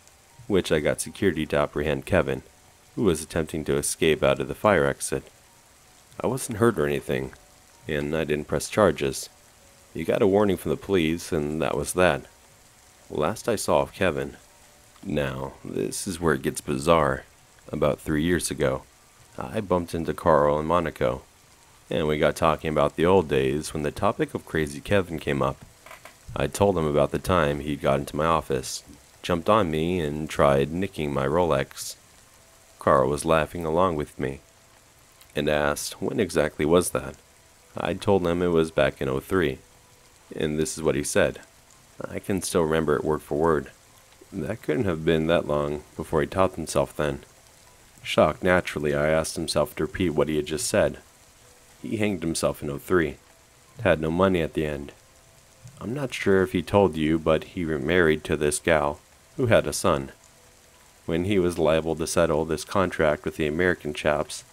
which I got security to apprehend Kevin, who was attempting to escape out of the fire exit. I wasn't hurt or anything, and I didn't press charges. He got a warning from the police, and that was that. Last I saw of Kevin. Now, this is where it gets bizarre. About 3 years ago, I bumped into Carl in Monaco, and we got talking about the old days when the topic of Crazy Kevin came up. I told him about the time he'd got into my office, jumped on me, and tried nicking my Rolex. Carl was laughing along with me, and asked when exactly was that. I told him it was back in '03, and this is what he said. I can still remember it word for word. That couldn't have been that long before he taught himself then. Shocked naturally, I asked himself to repeat what he had just said. He hanged himself in '03. Had no money at the end. I'm not sure if he told you, but he remarried to this gal, who had a son. When he was liable to settle this contract with the American chaps,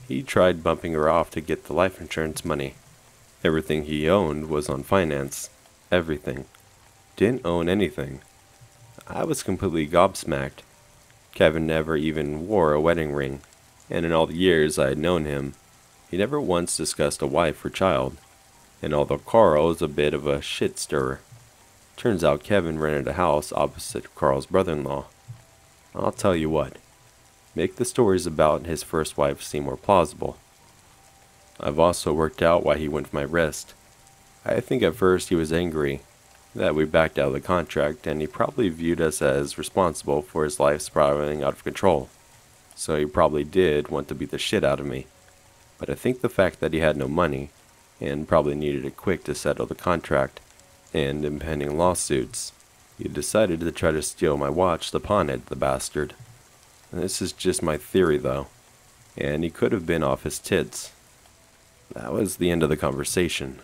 he tried bumping her off to get the life insurance money. Everything he owned was on finance. Everything. Didn't own anything. I was completely gobsmacked. Kevin never even wore a wedding ring, and in all the years I had known him, he never once discussed a wife or child. And although Carl is a bit of a shit stirrer, turns out Kevin rented a house opposite Carl's brother-in-law. I'll tell you what, make the stories about his first wife seem more plausible. I've also worked out why he went for my wrist. I think at first he was angry that we backed out of the contract, and he probably viewed us as responsible for his life spiraling out of control. So he probably did want to beat the shit out of me. But I think the fact that he had no money, and probably needed it quick to settle the contract and impending lawsuits, he decided to try to steal my watch to pawn it, the bastard. This is just my theory though, and he could have been off his tits. That was the end of the conversation.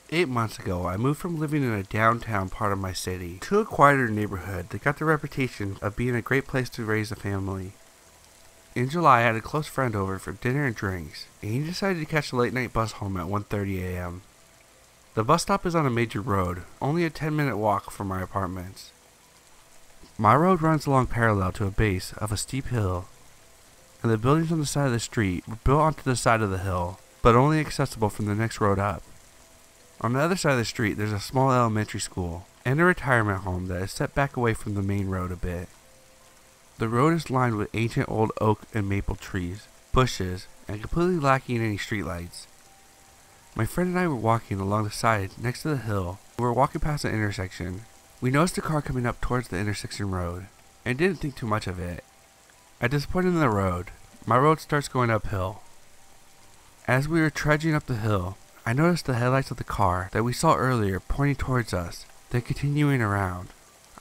8 months ago, I moved from living in a downtown part of my city to a quieter neighborhood that got the reputation of being a great place to raise a family. In July, I had a close friend over for dinner and drinks, and he decided to catch a late-night bus home at 1:30 a.m. The bus stop is on a major road, only a 10-minute walk from my apartments. My road runs along parallel to a base of a steep hill, and the buildings on the side of the street were built onto the side of the hill, but only accessible from the next road up. On the other side of the street, there's a small elementary school and a retirement home that is set back away from the main road a bit. The road is lined with ancient old oak and maple trees, bushes, and completely lacking any streetlights. My friend and I were walking along the side next to the hill. We were walking past an intersection. We noticed a car coming up towards the intersection road, and didn't think too much of it. At this point in the road, my road starts going uphill. As we were trudging up the hill, I noticed the headlights of the car that we saw earlier pointing towards us, then continuing around.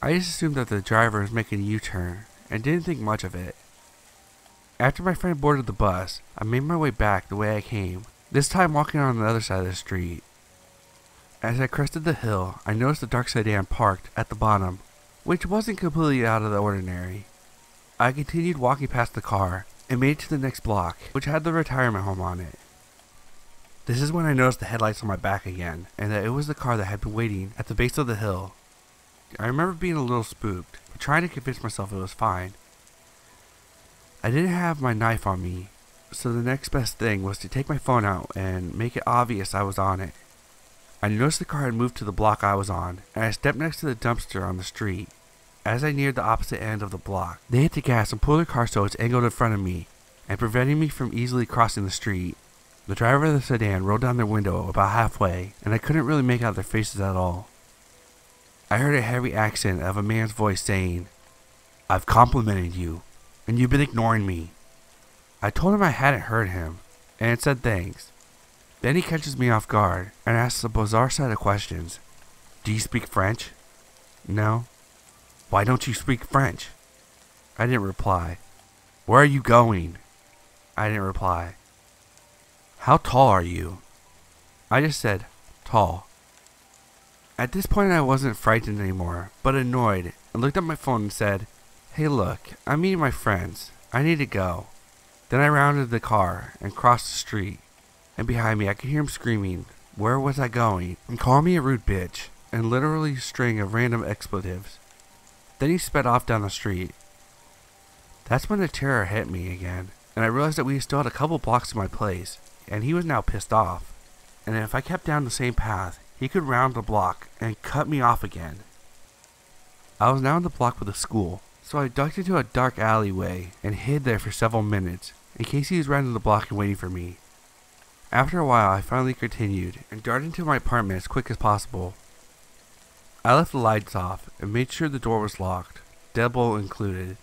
I just assumed that the driver was making a U-turn, and didn't think much of it. After my friend boarded the bus, I made my way back the way I came, this time walking on the other side of the street. As I crested the hill, I noticed the dark sedan parked at the bottom, which wasn't completely out of the ordinary. I continued walking past the car, and made it to the next block, which had the retirement home on it. This is when I noticed the headlights on my back again, and that it was the car that had been waiting at the base of the hill. I remember being a little spooked, but trying to convince myself it was fine. I didn't have my knife on me, so the next best thing was to take my phone out and make it obvious I was on it. I noticed the car had moved to the block I was on, and I stepped next to the dumpster on the street. As I neared the opposite end of the block, they hit the gas and pulled their car so it's angled in front of me, and preventing me from easily crossing the street. The driver of the sedan rolled down their window about halfway, and I couldn't really make out their faces at all. I heard a heavy accent of a man's voice saying, "I've complimented you. and you've been ignoring me." I told him I hadn't heard him, and said thanks. Then he catches me off guard and asks a bizarre set of questions. "Do you speak French?" "No." "Why don't you speak French?" I didn't reply. "Where are you going?" I didn't reply. "How tall are you?" I just said, "Tall." At this point I wasn't frightened anymore, but annoyed, and looked at my phone and said, "Hey look, I'm meeting my friends. I need to go." Then I rounded the car and crossed the street, and behind me I could hear him screaming, "Where was I going?" and call me a rude bitch, and literally a string of random expletives. Then he sped off down the street. That's when the terror hit me again, and I realized that we still had a couple blocks to my place, and he was now pissed off. And if I kept down the same path, he could round the block and cut me off again. I was now in the block with the school, so I ducked into a dark alleyway and hid there for several minutes, in case he was rounding the block and waiting for me. After a while, I finally continued, and darted into my apartment as quick as possible. I left the lights off, and made sure the door was locked, deadbolt included.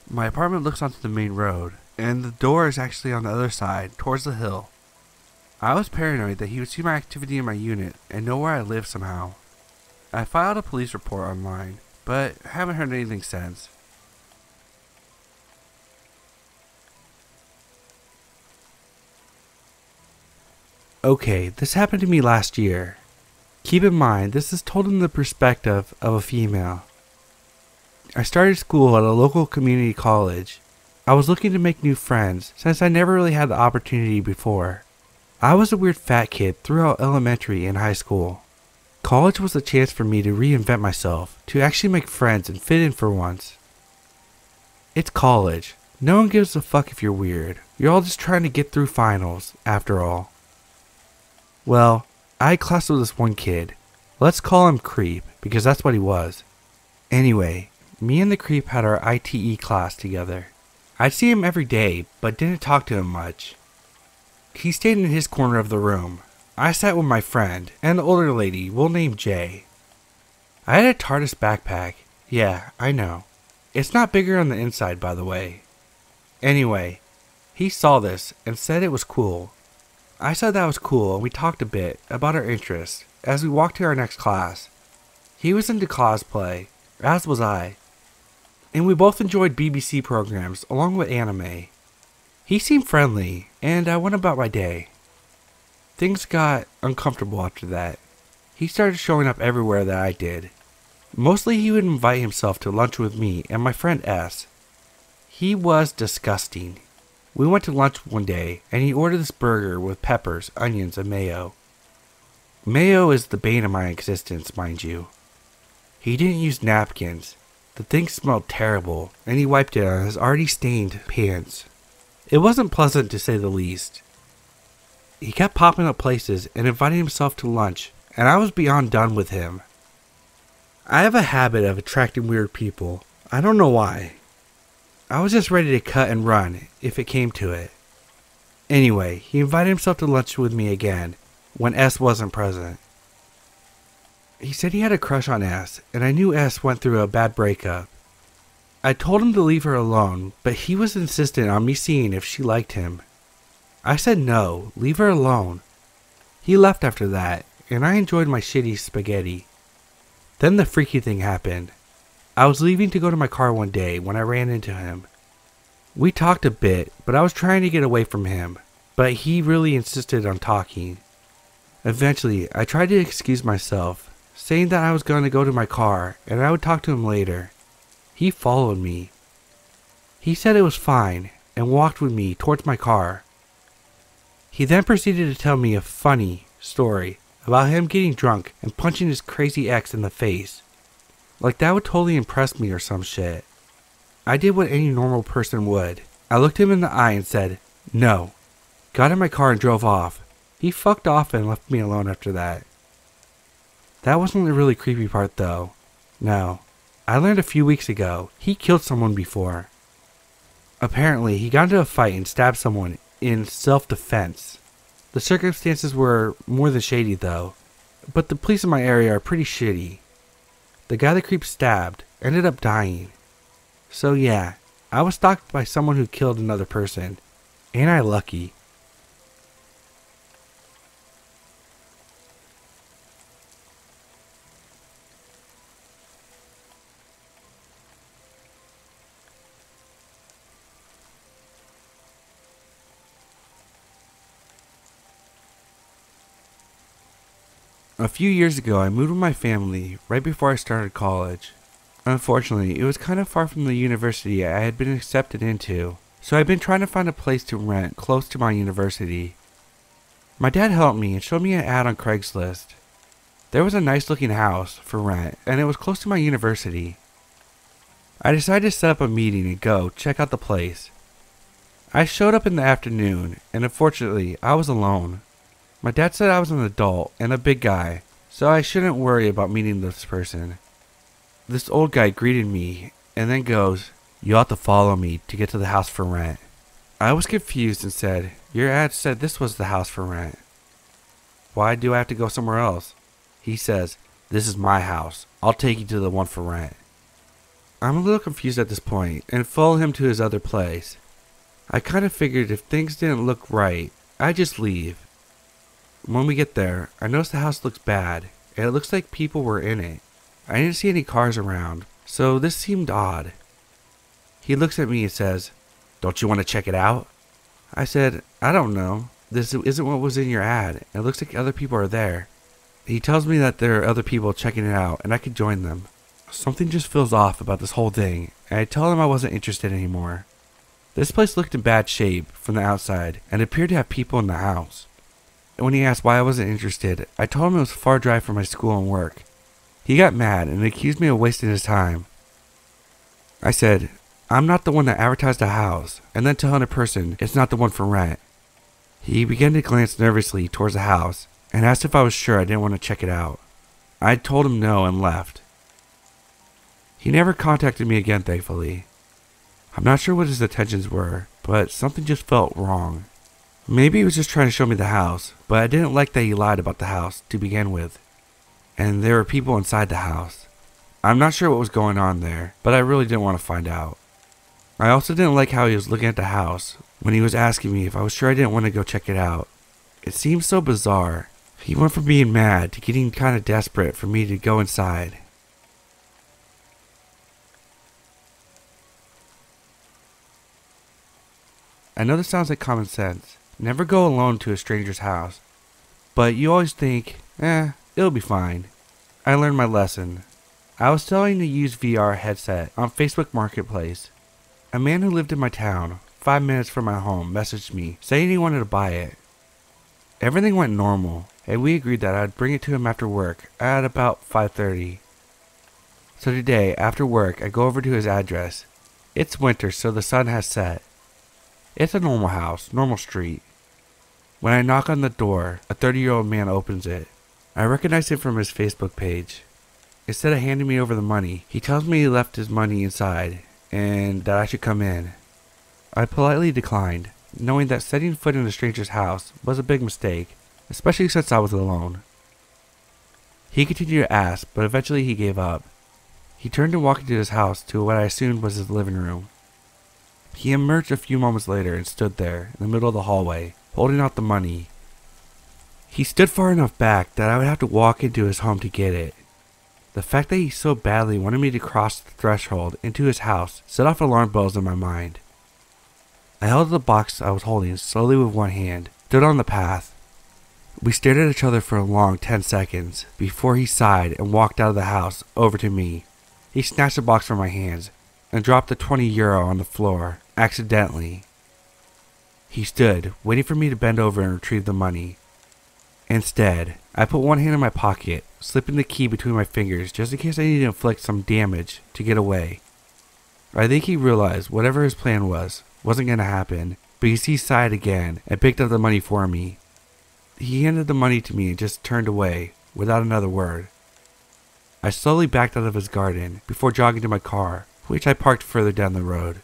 My apartment looks onto the main road, and the door is actually on the other side, towards the hill. I was paranoid that he would see my activity in my unit, and know where I live somehow. I filed a police report online, but haven't heard anything since. Okay, this happened to me last year. Keep in mind, this is told in the perspective of a female. I started school at a local community college. I was looking to make new friends, since I never really had the opportunity before. I was a weird fat kid throughout elementary and high school. College was a chance for me to reinvent myself, to actually make friends and fit in for once. It's college. No one gives a fuck if you're weird. You're all just trying to get through finals, after all. Well, I had class with this one kid. Let's call him Creep, because that's what he was. Anyway, me and the Creep had our ITE class together. I'd see him every day, but didn't talk to him much. He stayed in his corner of the room. I sat with my friend, and the older lady, we'll name Jay. I had a TARDIS backpack. Yeah, I know. It's not bigger on the inside, by the way. Anyway, he saw this and said it was cool. I said that was cool, and we talked a bit about our interests as we walked to our next class. He was into cosplay, as was I, and we both enjoyed BBC programs along with anime. He seemed friendly, and I went about my day. Things got uncomfortable after that. He started showing up everywhere that I did. Mostly he would invite himself to lunch with me and my friend S. He was disgusting. We went to lunch one day, and he ordered this burger with peppers, onions, and mayo. Mayo is the bane of my existence, mind you. He didn't use napkins. The thing smelled terrible, and he wiped it on his already stained pants. It wasn't pleasant to say the least. He kept popping up places and inviting himself to lunch, and I was beyond done with him. I have a habit of attracting weird people. I don't know why. I was just ready to cut and run if it came to it. Anyway, he invited himself to lunch with me again when S wasn't present. He said he had a crush on S, and I knew S went through a bad breakup. I told him to leave her alone, but he was insistent on me seeing if she liked him. I said no, leave her alone. He left after that, and I enjoyed my shitty spaghetti. Then the freaky thing happened. I was leaving to go to my car one day when I ran into him. We talked a bit, but I was trying to get away from him, but he really insisted on talking. Eventually, I tried to excuse myself, saying that I was going to go to my car and I would talk to him later. He followed me. He said it was fine and walked with me towards my car. He then proceeded to tell me a funny story about him getting drunk and punching his crazy ex in the face. Like that would totally impress me or some shit. I did what any normal person would. I looked him in the eye and said, no. Got in my car and drove off. He fucked off and left me alone after that. That wasn't the really creepy part though. No. I learned a few weeks ago, he killed someone before. Apparently, he got into a fight and stabbed someone in self-defense. The circumstances were more than shady though, but the police in my area are pretty shitty. The guy the Creep stabbed ended up dying. So yeah, I was stalked by someone who killed another person. Ain't I lucky? A few years ago, I moved with my family right before I started college. Unfortunately, it was kind of far from the university I had been accepted into, so I've been trying to find a place to rent close to my university. My dad helped me and showed me an ad on Craigslist. There was a nice looking house for rent, and it was close to my university. I decided to set up a meeting and go check out the place. I showed up in the afternoon, and unfortunately, I was alone. My dad said I was an adult and a big guy, so I shouldn't worry about meeting this person. This old guy greeted me and then goes, "You'll have to follow me to get to the house for rent." I was confused and said, "Your ad said this was the house for rent. Why do I have to go somewhere else?" He says, "This is my house. I'll take you to the one for rent." I'm a little confused at this point and follow him to his other place. I kind of figured if things didn't look right, I'd just leave. When we get there, I notice the house looks bad, and it looks like people were in it. I didn't see any cars around, so this seemed odd. He looks at me and says, "Don't you want to check it out?" I said, "I don't know. This isn't what was in your ad. It looks like other people are there." He tells me that there are other people checking it out, and I could join them. Something just feels off about this whole thing, and I tell him I wasn't interested anymore. This place looked in bad shape from the outside, and appeared to have people in the house. When he asked why I wasn't interested, I told him it was a far drive from my school and work. He got mad and accused me of wasting his time. I said, "I'm not the one that advertised the house," and then telling a person it's not the one for rent. He began to glance nervously towards the house and asked if I was sure I didn't want to check it out. I told him no and left. He never contacted me again, thankfully. I'm not sure what his intentions were, but something just felt wrong. Maybe he was just trying to show me the house, but I didn't like that he lied about the house to begin with. And there were people inside the house. I'm not sure what was going on there, but I really didn't want to find out. I also didn't like how he was looking at the house when he was asking me if I was sure I didn't want to go check it out. It seemed so bizarre. He went from being mad to getting kind of desperate for me to go inside. I know this sounds like common sense. Never go alone to a stranger's house. But you always think, it'll be fine. I learned my lesson. I was selling a used VR headset on Facebook Marketplace. A man who lived in my town, 5 minutes from my home, messaged me saying he wanted to buy it. Everything went normal, and we agreed that I'd bring it to him after work at about 5:30. So today, after work, I go over to his address. It's winter, so the sun has set. It's a normal house, normal street. When I knock on the door, a 30-year-old man opens it. I recognize him from his Facebook page. Instead of handing me over the money, he tells me he left his money inside and that I should come in. I politely declined, knowing that setting foot in a stranger's house was a big mistake, especially since I was alone. He continued to ask, but eventually he gave up. He turned and walked into his house to what I assumed was his living room. He emerged a few moments later and stood there in the middle of the hallway, holding out the money. He stood far enough back that I would have to walk into his home to get it. The fact that he so badly wanted me to cross the threshold into his house set off alarm bells in my mind. I held the box I was holding slowly with one hand, stood on the path. We stared at each other for a long 10 seconds before he sighed and walked out of the house over to me. He snatched the box from my hands and dropped the €20 on the floor, accidentally. He stood, waiting for me to bend over and retrieve the money. Instead, I put one hand in my pocket, slipping the key between my fingers just in case I needed to inflict some damage to get away. I think he realized whatever his plan wasn't going to happen, because he sighed again and picked up the money for me. He handed the money to me and just turned away, without another word. I slowly backed out of his garden before jogging to my car, which I parked further down the road.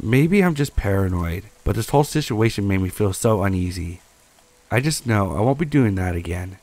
Maybe I'm just paranoid, but this whole situation made me feel so uneasy. I just know I won't be doing that again.